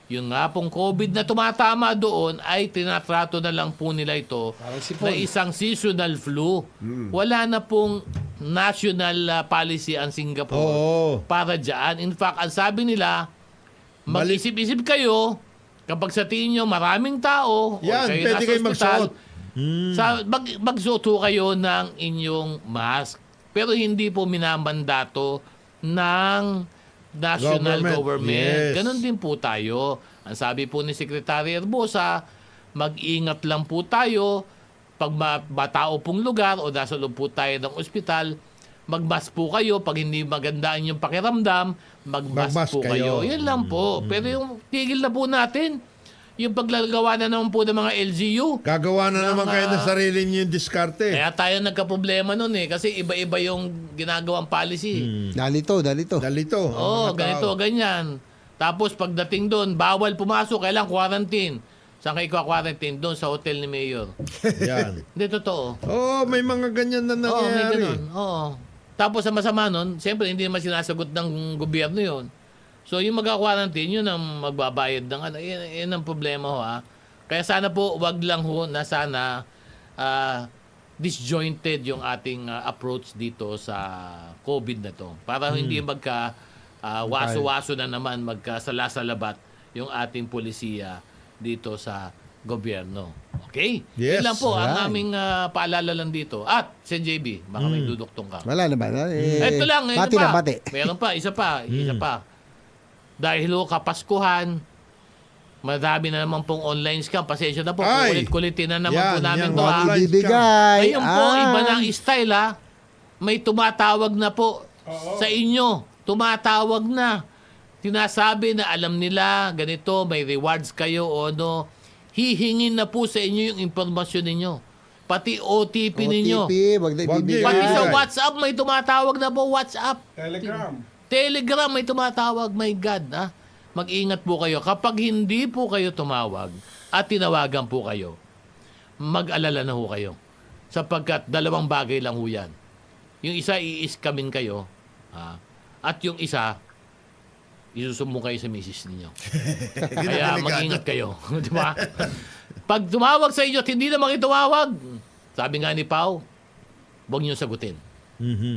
yung nga pong COVID na tumatama doon ay tinatrato na lang po nila ito na isang seasonal flu. Wala na pong national policy ang Singapore Oo. para dyan. In fact, ang sabi nila, mag-isip-isip kayo kapag sa tingin nyo maraming tao Yan, o kayo pwede nasa kayo ospital, magsuot. magsuot ho kayo ng inyong mask. Pero hindi po minamandato ng national government. Yes. Ganon din po tayo. Ang sabi po ni Secretary Herbosa, mag-ingat lang po tayo pag matao pong lugar o nasa loob po tayo ng ospital, Mag-mask po kayo. Pag hindi maganda ang inyong pakiramdam, mag-mask Mag-mask po kayo. kayo. Yan lang po. Pero yung tigil na po natin, yung paglagawa na naman po ng mga LGU. Gagawa na naman kayo ng sarili niyo yung diskarte. Kaya tayo nagka-problema nun eh. Kasi iba-iba yung ginagawang policy. Dalito. Dalito. Oo, Mga ganito, tao. ganyan. Tapos pagdating doon, bawal pumasok, kailangan quarantine. Saan kayo quarantine? Doon sa hotel ni Mayor. Yan. Hindi, totoo. Oh, may mga ganyan na Oo, may nangyayari. ganun. Oo. Tapos sa masama nun, siyempre hindi naman sinasagot ng gobyerno yun. So yung magka-quarantine, yun ang magbabayad ng ano. Yan ang problema ho ha. Kaya sana po, wag lang ho na sana disjointed yung ating approach dito sa COVID na to. Para hindi magka waso-waso na naman, magkasala-salabat yung ating polisiya dito sa gobyerno. Okay? Yes. Yun lang po ang Alright. aming paalala lang dito. At, Sen JB, baka may duduktong ka. Wala naman. Ito lang, ito bati pa. na, bati. Meron pa, isa pa. Dahil ho, Kapaskuhan, madami na naman pong online scam. Pasensya na po, Ay! kulit-kulitin na naman po Yan, namin yan. to ha. Online Ibibigay. Ngayon po, iba na ang style ha. May tumatawag na po sa inyo. Tumatawag na. Tinasabi na alam nila, ganito, may rewards kayo o ano. Hihingin na po sa inyo yung impormasyon ninyo. Pati OTP ninyo. OTP, wag na Wag ibibigay. Pati sa Ibigay. WhatsApp, may tumatawag na po. WhatsApp. Telegram, may tumatawag. My God, ha? Mag-ingat po kayo. Kapag hindi po kayo tumawag at tinawagan po kayo, mag-alala na ho kayo. Sapagkat dalawang bagay lang ho yan. Yung isa, i-scamin kayo. Ha? At yung isa, isusumbong kayo sa misis ninyo. Kaya mag-ingat kayo. Di ba? Pag tumawag sa inyo at hindi naman kayo tumawag, sabi nga ni Pao, huwag niyo sagutin.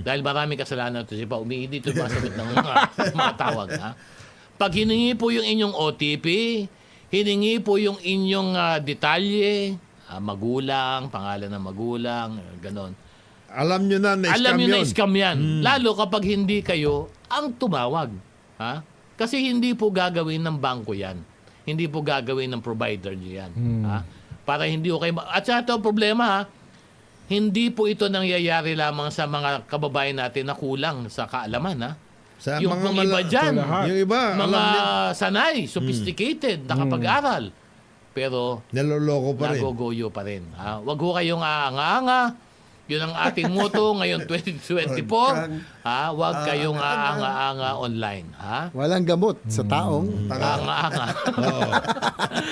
Dahil maraming kasalanan ito si Pao. Hindi ito masagot ng mga tawag. Ha? Pag hiningi po yung inyong OTP, hiningi po yung inyong detalye, magulang, pangalan ng magulang, ganon. Alam nyo na na-scam Alam nyo na yun. scam yan. Lalo kapag hindi kayo ang tumawag. Ha? Kasi hindi po gagawin ng bangko yan. Hindi po gagawin ng provider nyo yan. Ha? Para hindi ko kayo... At sa ito ang problema, ha? Hindi po ito nangyayari lamang sa mga kababayan natin na kulang sa kaalaman. Ha? Sa Yung mga iba dyan, Yung iba, mga alam niya, sanay, sophisticated, nakapag-aral. Pero naloloko pa rin. nagogoyo pa rin. Ha? Wag ho kayong aanga-anga. Yun ang ating motto ngayon 2024. Ha? Wag kayong aanga-anga online. Ha? Walang gamot sa taong. Aanga-anga. Oo.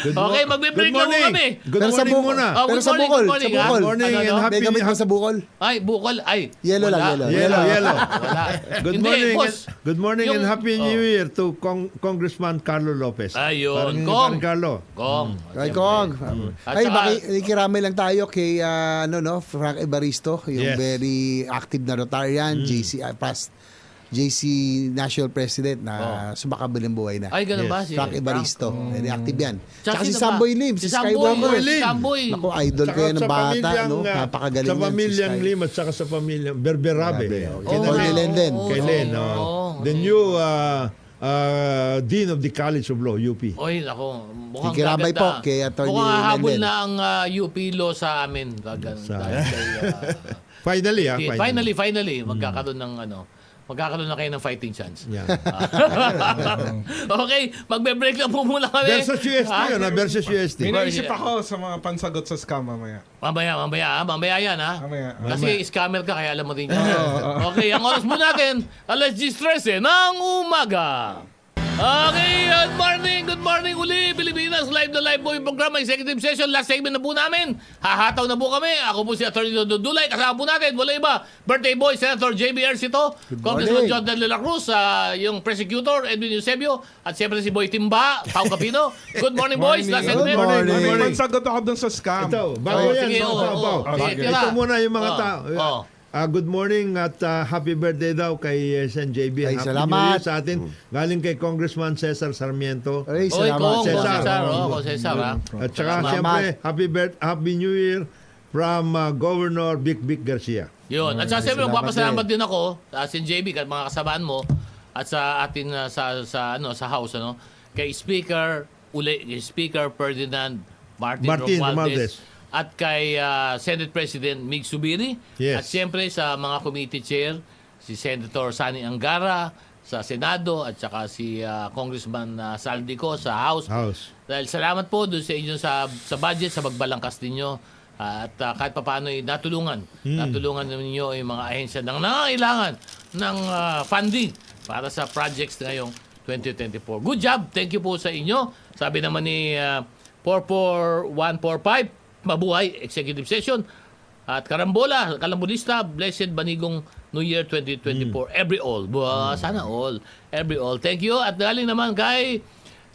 Okay, magbe-break lang po kami. Good Pero sa morning bukol. muna. Oh, Pero good sa morning, bukol, good morning, sa ha? bukol. Good morning Ano, and ano? May happy, gamit ba sa bukol? Ay, bukol. Ay, Yellow lang, wala. yellow. Yellow. Wala. Good Hindi, morning. boss. Good morning and Yung- happy New Year to Congressman Carlo Lopez. Ayun, Kong. Kong. Carlo. Kong. Kay Siyempre. Kong. At Ay, saka- nakikiramay lang tayo kay Frank Evaristo, yung Yes. very active na Rotarian, JC National President na sumakabiling buhay na. Ay, ganun Yes. ba? Si Frank Evaristo. Very active yan. Tsaka Tsaka si sino Samboy ba? Lim, Si si Samboy. Skywalker. Si Samboy. Naku, idol Tsaka kayo ng sa bata, pamilyang, no? Napakagaling sa yan, si pamilyang Sky. Lim at saka sa pamilyang Berberabe. Grabe, oh. Kina- Kay Lenden. Kay Len. Oo. The new Dean of the College of Law, UP. Oy, nako. Mukhang Kikiramay gaganda. po kay Atty. Mukhang hahabol Lenden. na ang UP law sa amin. Dahil Finally, finally, magkakaroon ng magkakaroon na kayo ng fighting chance. Yan. Okay, magbe-break lang po muna kami. Versus UST Ha? yun, versus UST. May naisip ako sa mga pansagot sa scam mamaya. Mamaya yan ha. Mamaya. Kasi scammer ka, kaya alam mo din yan. Okay, ang oras mo natin, alas 10:13 ng umaga. Okay, good morning uli Pilipinas. Live na live po yung programa, executive session. Last segment na po namin. Hahataw na po kami. Ako po si Atty. Dudulay. Kasama po natin, wala iba. Birthday boy, Senator J.B. Ercito. Congressman morning. Jordan De La Cruz, yung prosecutor, Edwin Eusebio. At siyempre si Boy Timba, Pao Capino. Good morning, boys. Last Good segment. morning. May morning. pansagot ako dun sa scam. Ito, bago Oh, yan. sige, no, oo, Pao. oo. Sige, tira. Ito muna yung mga Oh, tao. oh. Good morning at happy birthday daw kay Sen JB. Ay, Happy salamat. New Year sa atin. Galing kay Congressman Cesar Sarmiento. Ay, Oy, salamat. Kong, Cesar. Cesar. Oh, Cesar, ha. At saka Salamat. siyempre, happy New Year from Governor Vic Garcia. Yun. At saka siyempre, salamat magpapasalamat din ako sa Sen JB at mga kasabahan mo at sa ating sa house kay Speaker Ferdinand Martin Romualdez. Romualdez at kay Senate President Mig Subiri Yes. at siyempre sa mga committee chair si Senator Sani Angara sa Senado at saka si Congressman Saldico sa House. Dahil salamat po doon sa inyo sa budget, sa magbalangkas ninyo. At kahit papaano ay natulungan ninyo yung mga ahensya ng nangangailangan ng funding para sa projects ngayong 2024. Good job. Thank you po sa inyo. Sabi naman ni 44145, mabuhay, executive session. At Kalambulista, blessed Banigong New Year 2024. Every all. Sana all. Every all. Thank you. At galing naman kay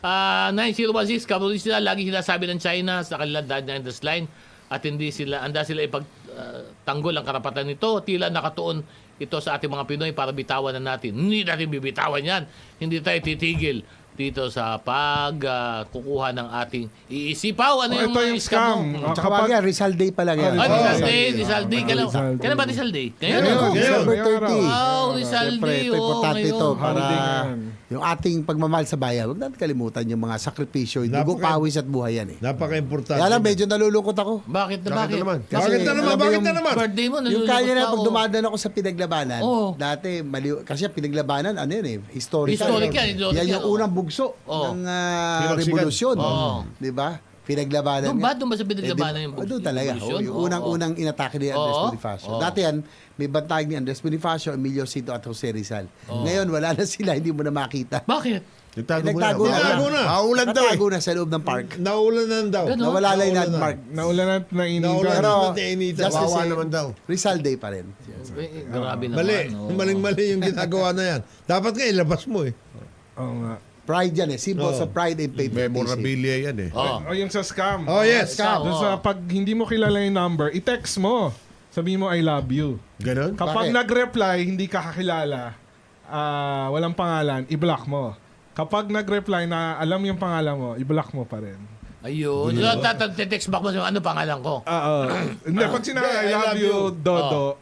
9016, Kalambulista, lagi sinasabi ng China sa kanilang Dangerous Line at anda sila ipagtanggol ang karapatan nito. Tila nakatuon ito sa ating mga Pinoy para bitawan na natin. Hindi natin bibitawan yan. Hindi tayo titigil dito sa kukuha ng ating iisipaw. Ano yung ito mga yung scam mo? scam. Tsaka yan, Rizal Day pala yan. Rizal Day. Kailan ba Rizal Day? Ngayon. Ngayon, December 30. Wow, Rizal Siyempre, Day. ito importante ngayon. ito para Holiday ngayon. yung ating pagmamahal sa bayan. Huwag natin kalimutan yung mga sakripisyo, yung dugo, Napaka- pawis at buhay yan eh. Napaka-importante. Kaya lang, medyo nalulungkot ako. Bakit na bakit? naman? Bakit na naman? alam mo Bakit yung na naman? Birthday mo, Yung nalulungkot kanya na ka, pag oh. dumadaan ako sa pinaglabanan, Oo. dati, kasi ang pinaglabanan, ano yun eh, historical. Historical, Yan yung oo. unang bugso Oo. ng Pinagsigan. revolusyon. Oo. Di ba? Pinaglabanan. Doon ba sa pinaglabanan yung Doon talaga. revolusyon? Yung unang-unang inatake ni Andres Oo. Bonifacio. Oo. Dati yan, may bantay ni Andres Bonifacio, Emilio Cito at Jose Rizal. Ngayon, wala na sila, hindi mo na makita. Bakit? Nagtago Nagtago mo na. Nagtago na. Maulan daw eh. Nagtago na sa loob ng park. Naulanan daw. Ganun. Nawala na yung Naulanan. landmark. Naulan at nainitan. Naulan. Pero, Nainitan. just the Kawawa same, naman daw. Rizal Day pa rin. Grabe naman. Mali. oh. Maling-mali yung ginagawa na yan. Dapat nga ilabas mo eh. Oo nga. Pride yan eh. Symbols Oo. of pride and patriotism. Memorabilia yan eh. Oh. O yung sa scam. Oh, yes. Scam. Doon sa pag hindi mo kilala yung number, i-text mo. Sabihin mo, I love you. Ganon? Kapag Bakit? nag-reply, hindi ka kakilala, walang pangalan, i-block mo. Kapag nag-reply na alam yung pangalan mo, i-block mo pa rin. Ayun. So, text back mo ano pangalan ko? Hindi, pag sinabi, I love you, Dodo,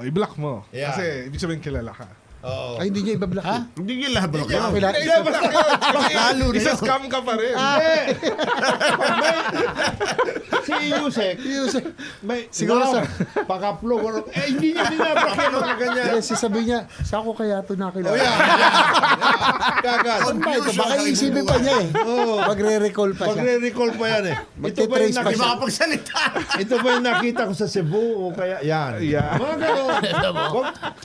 i-block mo. Yeah. Kasi, ibig sabihin kilala ka. Oo. Ay, hindi niya ibablock. Ha? Hindi nyo lahat ba? Kakilala. Lalo isa-scam ka pa rin. Si Yusek, may Siguro sa... pakaplo. Hindi niya binabak yan o ganyan. Kasi sabi niya, sa ako kaya ito nakilala? Oh, yeah. Kagat. Ano ba ito? Baka iisipin pa niya eh. Magre-recall pa siya. Magre-recall pa yan eh. Ito ba yung Magte-trace pa siya. Makapagsalita. Ito ba yung nakita ko sa Cebu o kaya yan? Yeah. Mga gano'n.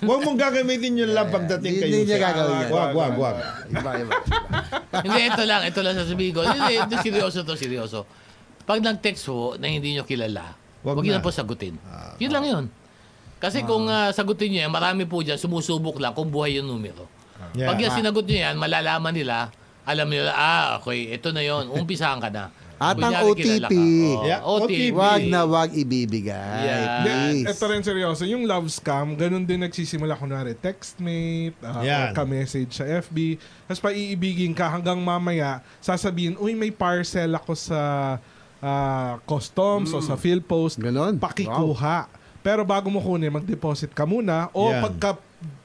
Huwag mong gagamitin yung love pagdating kayo. Hindi niya gagawin yan. Wag. Iba. Hindi, ito lang sasabihin ko. Hindi, seryoso. Pag nag-text ho na hindi nyo kilala, Wag huwag nyo na. na po sagutin. Yun lang yun. Kasi kung sagutin nyo yan, marami po dyan, sumusubok lang kung buhay yung numero. Yeah. Pag yan sinagot nyo yan, malalaman nila, alam nila, okay, ito na yun, umpisahan ka na. At ang Kunyari, kilala ka. OTP. Oh, Yeah, OTP. Wag ibibigay. Yeah. Please. Ito rin seryoso. Yung love scam, ganun din nagsisimula. Kunwari, textmate, Yan. or ka-message sa FB. Tapos paiibigin ka hanggang mamaya, sasabihin, uy, may parcel ako sa customs o sa PhilPost. Ganon. Pakikuha. Pero bago mo kunin, mag-deposit ka muna. O Yan.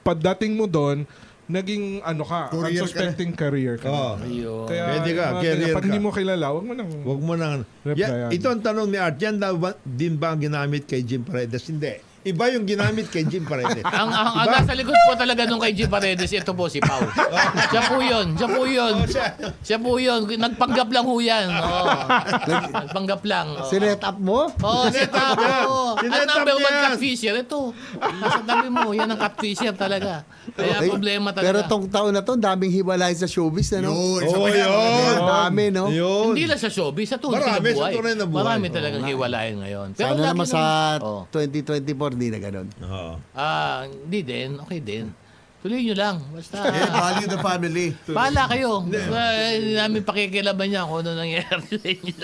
pagdating mo doon, naging Courier ka unsuspecting career ka. Oo. Ayun. Kaya, Pwede ka, mga carrier ganyan, pag ka. hindi mo kilala, wag mo nang... Huwag mo nang... Replyan. Ito ang tanong ni Art. Yan daw din ba ang ginamit kay Jim Paredes? Hindi. Iba yung ginamit kay Jim Paredes. Ang nasa likod po talaga nung kay Jim Paredes, ito po si Pau. Siya po yun. Nagpanggap lang ho yan. Oo. Nagpanggap lang. Oo. Sinet up mo? Set up. Oo. Sinet Ang number up one yan. catfisher, ito. Sa dami mo, yan ang catfisher talaga. Kaya Ay, problema talaga. Pero tong taon na to, daming hiwalay sa showbiz, ano? Yun, isa Oh, pa yan. yun. Dami, no? Yun. Hindi lang sa showbiz, sa tunay Marami, na buhay. sa tunay na buhay. Marami talagang hiwalayan ngayon. Pero Sana lagi naman sa Oo. 2024, hindi na ganun. Oo. Hindi din. Okay din. Tuloy nyo lang. Basta. Value the family. Bahala kayo. Hindi namin pakikilaban niya kung ano nangyayari sa inyo.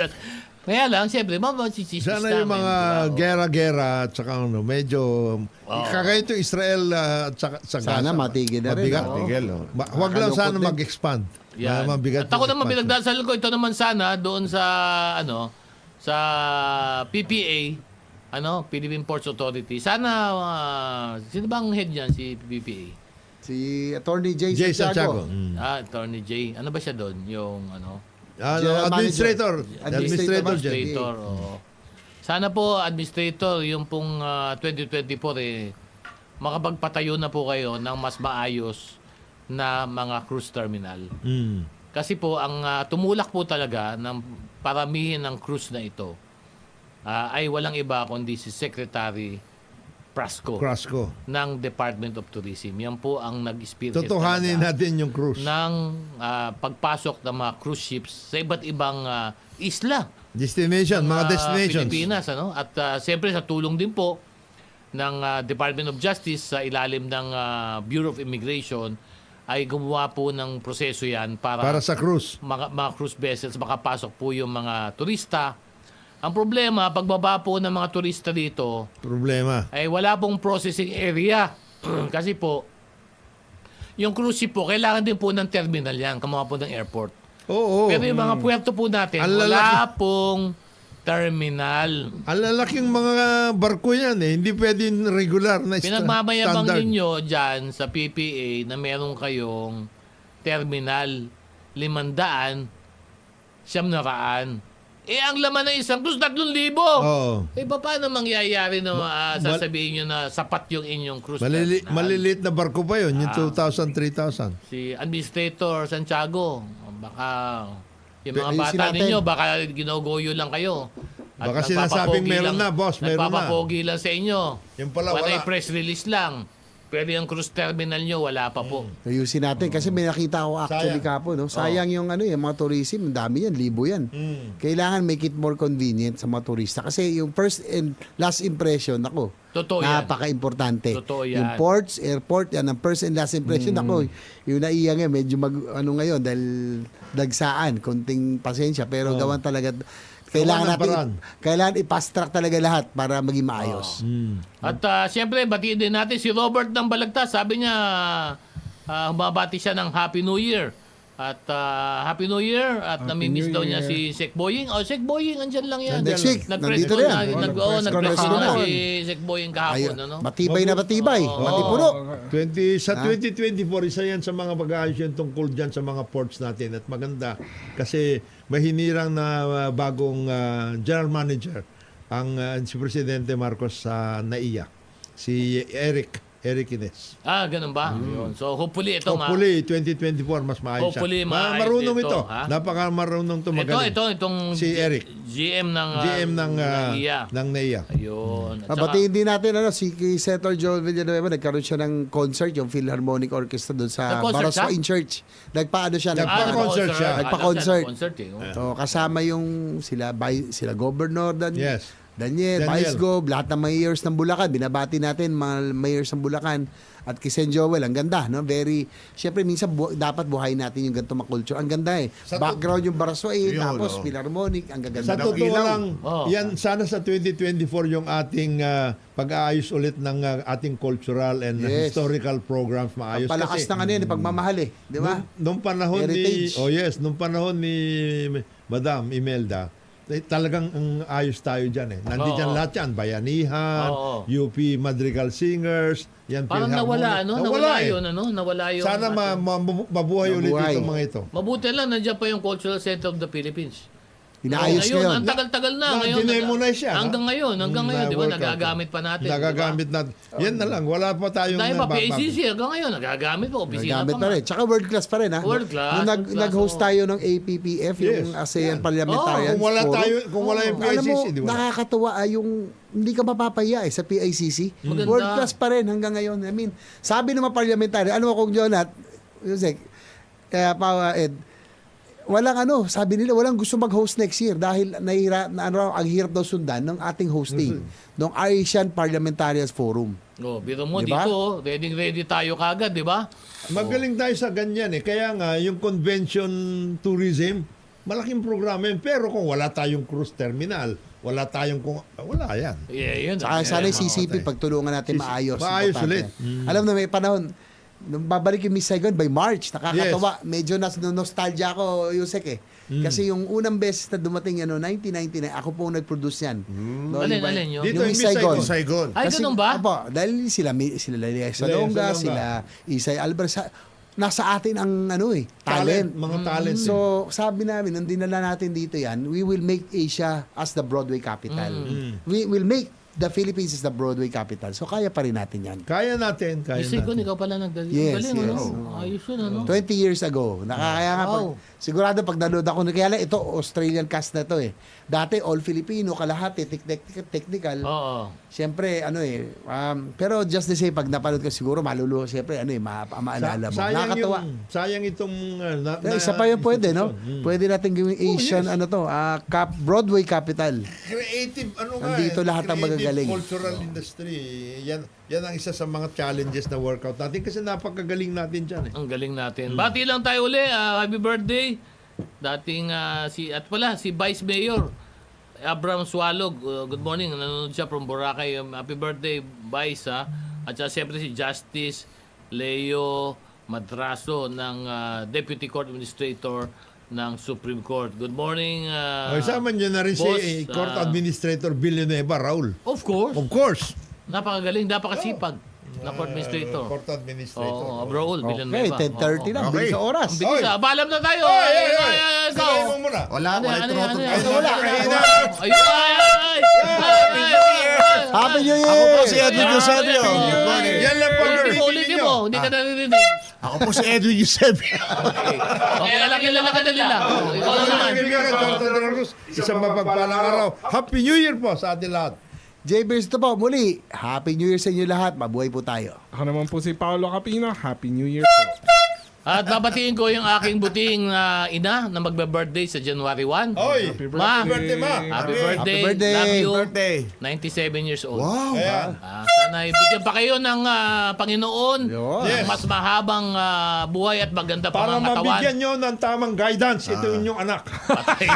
Kaya lang, siyempre, masisisi Sana yung mga gera-gera at saka ano, medyo... Kagaya ito Israel at saka sa Gaza. Sana matigil na rin. Mabigat. Oo. Tigil, oh. Huwag lang Nakakalungkot sana din. mag-expand. Yan. Mabigat At ako yung naman expansion. pinagdasal ko, ito naman sana doon sa, sa PPA, Philippine Ports Authority. Sana, sino bang head niyan, si PPA? Si Attorney Jay Jay Santiago. Santiago. Mm. Attorney Jay. Ano ba siya doon? Yung, General Administrator. Manager. Administrator. dyan. Administrator. Oo. Sana po, Administrator, yung pong 2024, makapagpatayo na po kayo ng mas maayos na mga cruise terminal. Mm. Kasi po, ang tumulak po talaga ng paramihin ng cruise na ito ay walang iba kundi si Secretary Prasco Crasco. ng Department of Tourism. Yan po ang nag-spearhead Totohanin talaga natin yung cruise. ng pagpasok ng mga cruise ships sa iba't ibang isla Destination, ng, mga destinations. Pilipinas. At siyempre sa tulong din po ng Department of Justice sa ilalim ng Bureau of Immigration ay gumawa po ng proseso yan Para sa cruise. mga cruise vessels makapasok po yung mga turista. Ang problema, pagbaba po ng mga turista dito, Problema. ay wala pong processing area. Kasi po, yung cruise ship po, kailangan din po ng terminal yan, kamawa po ng airport. Oo. Pero yung mga puerto po natin, Ang wala lalaki. pong terminal. Ang lalaking mga barko yan eh. Hindi pwedeng regular na Pinagmamayabang standard. ninyo dyan sa PPA na meron kayong terminal 500, 700. Ang laman ng isang cruise, 3,000. Oo. Paano mangyayari na sasabihin nyo na sapat yung inyong cruise terminal? Maliliit na barko pa yun. Yung 2,000, 3,000. Si Administrator Santiago, baka yung mga Ayusin bata natin. ninyo, baka ginogoyo lang kayo. At Baka sinasabing nagpapapogi meron lang- na, boss, meron na. Nagpapapogi lang sa inyo. Yung pala, Panay wala. press release lang. Pero yung cruise terminal nyo, wala pa po. Ayusin natin kasi may nakita ako actually Sayang. kapo, no? Sayang yung yung mga tourism, ang dami yan, libo yan. Kailangan make it more convenient sa mga turista kasi yung first and last impression ako. Totoo yan. Napaka-importante. Totoo yan. Yung ports, airport, yan ang first and last impression ako. Yung naiyang medyo ngayon dahil dagsaan, konting pasensya pero gawan talaga kailangan Gawan ng paraan. kailangan i-fast track talaga lahat para maging maayos. At siyempre, batiin din natin si Robert ng Balagtas. Sabi niya, humabati siya ng Happy New Year. At Happy New Year. At Happy namimiss New daw niya Year. si Sek Boying. Sek Boying, andyan lang yan. Next week, Nag-press nandito con na yan. nag-press con na con. si Sek Boying kahapon. Ano? Matibay na matibay. Matipuno. Sa 2024, isa yan sa mga pag-aayos yan tungkol dyan sa mga ports natin. At maganda kasi mahinirang na bagong general manager ang si Presidente Marcos sa NAIA. Si Eric Ines. Ganun ba? Yun. So, hopefully, ito Hopefully, 2024, mas maayos Hopefully, siya. maayos Marunong ito, ito. ha? Napaka-marunong ito magaling. Itong Si Eric. GM ng NAIA. Ng NAIA. Ayun. At saka, Batiin din natin si Senator Joel Villanueva, nagkaroon siya ng concert, yung Philharmonic Orchestra doon sa Nag-concert siya? Baraswain Church. Nagpaano siya? Nagpa-concert siya. Nagpa-concert. Nagpa-concert eh. So, kasama yung sila Governor Yes. Daniel, Vice Gov, lahat ng mayors ng Bulacan. Binabati natin mga mayors ng Bulacan. At kay Sen Joel, ang ganda, no? Very, syempre minsan dapat buhayin natin yung ganito makulture. Ang ganda eh. Background yung Baraswain, Yun, tapos oh. Philharmonic, ang gaganda. Sa totoo ilaw. lang, Oh. yan sana sa 2024 yung ating pag-aayos ulit ng ating cultural and Yes. historical programs maayos. Palakas Kasi ng pagmamahal eh. Di ba? nung panahon Heritage. nung panahon ni Madam Imelda, talagang ang ayos tayo dyan eh. Nandiyan Oo. lahat yan. Bayanihan, Oo. UP Madrigal Singers, yan Parang Philharmonic. nawala eh. yun, Nawala yun. Sana mabuhay ulit Mabuhay. itong mga ito. Mabuti lang, nandiyan pa yung Cultural Center of the Philippines. Inaayos ngayon. ngayon. Ang tagal-tagal na. Ngayon, Dinemonize siya. Hanggang ngayon, di ba? workout. Nagagamit pa natin. Nagagamit natin. Yan na lang. Wala pa tayong Dahil pa, nababago. PACC, hanggang ngayon, nagagamit pa. Opisina Gamit pa pa nga. rin. Tsaka world class pa rin ha. World class, Nung world class, nag-host oo. tayo ng APPF, yung Yes. ASEAN Yan. Parliamentarians Kung wala Forum. tayo, kung wala yung Alam mo, PICC, di ba? nakakatuwa yung hindi ka mapapaya sa PICC. Maganda. World class pa rin hanggang ngayon. I mean, sabi ng mga parliamentary, ano kung Jonat, Yusek, kaya pa Ed, sabi nila, walang gusto mag-host next year dahil ang hirap daw sundan ng ating hosting ng Asian Parliamentarians Forum. Biro mo Di ba? dito, ready tayo kagad, di ba? Magaling tayo sa ganyan eh. Kaya nga, yung convention tourism, malaking programa yun. Pero kung wala tayong cruise terminal, wala yan. Yeah, yun. Saka sana yung CCP, okay. pagtulungan natin maayos. Maayos Importante. ulit. Alam na may panahon, nung babalik yung Miss Saigon by March, nakakatawa. Medyo nostalgia ako, Yusek eh. Kasi yung unang beses na dumating 1999, ako po nag-produce yan. No, Alin, yung- alin yun? Dito, Yung yung Miss Saigon. Saigon. Ay, ganun ba? Apo, dahil sila Lelia Salonga, sila Isay Alvarez, nasa atin ang talent. Mga talent. So, sabi namin, nung dinala natin dito yan, we will make Asia as the Broadway capital. We will make the Philippines is the Broadway capital. So kaya pa rin natin yan. Kaya natin, kaya Isigon, natin. ikaw pala nagdali. Yes, Galing, yes. ano? Ayos yun, ano? 20 years ago. Kaya nga, Wow. sigurado pag nanood ako, kaya lang ito, Australian cast na to eh. Dati, all Filipino, kalahati, technical. Oo. Siyempre, pero just the same, pag napanood ko siguro, maluluha, siyempre, maalala mo. Nakakatawa. Sayang itong Isa pa yun pwede, no? institusyon. Pwede natin gawing Asian, Broadway capital. Creative, Nandito lahat ang magagaling. Cultural industry. Yan ang isa sa mga challenges na workout natin kasi napakagaling natin dyan eh. Ang galing natin. Bati lang tayo uli. Happy birthday. Dating si Vice Mayor Abraham Swalog. Good morning. Nanonood siya from Boracay. Happy birthday, Vice. At siyempre si Justice Leo Madraso ng Deputy Court Administrator ng Supreme Court. Good morning. Isama niyo na rin Boss, si Court Administrator Villanueva, Raul. Of course. Of course. Napakagaling, napakasipag na Court Administrator. Court Administrator. Oo, Raul Okay, Villanueva. 10:30 na. Okay. Bilis sa oras. Ang bilis Balam na tayo. Sige mo muna. Wala, Ano wala yan, yung ano yan, trotot. ano yan? Wala, kahina. Ay! Happy New Year! Ako po si Edwin Eusebio. Good morning. Yan lang po. Ulitin mo. Hindi ka naririnig. Ako po si Edwin Eusebio. Okay, kilala ka na nila. Ikaw na naman. Isang mapagpalang araw. Happy New Year po sa atin lahat. J-Bears, ito po, muli, Happy New Year sa inyo lahat. Mabuhay po tayo. Ako naman po si Paolo Capino. Happy New Year po. At babatiin ko yung aking buting ina na magbe-birthday sa January 1. Oy, Happy Ma, birthday, Ma. happy birthday. Happy birthday. Love you. Birthday. 97 years old. Wow. Ayan. Sana ibigyan pa kayo ng Panginoon Yun. ng Yes. mas mahabang buhay at maganda pa Para mga katawan. mabigyan nyo ng tamang guidance, ito inyong anak. Patay.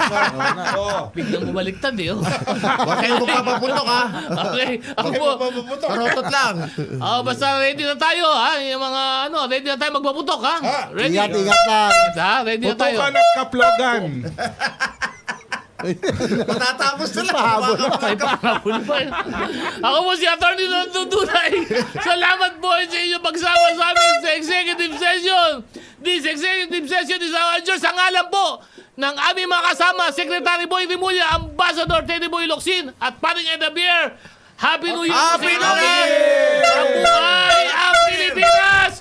Oo. Biglang bumaliktad eh. Oh. Huwag kayo magpapaputok ha. Okay. Ako Ay, po. mapaputok. Tarotot lang. Basta ready na tayo ha. Yung mga ready na tayo magpaputok ha. Ha? Ready. Ingat lang. Ha? Ready na tayo. Putukan at kaplogan. Matatapos na lang. Ay, parabol pa yun. Ako po si Atty. Nandudunay. Salamat po sa inyong pagsama sa amin sa executive session. This executive session is our adjourned sa ngalan po ng aming mga kasama, Secretary Boy Rimulya, Ambassador Teddy Boy Locsin, at Paring Eda Beer. Happy New Year! Happy New Year! Mabuhay ang Pilipinas!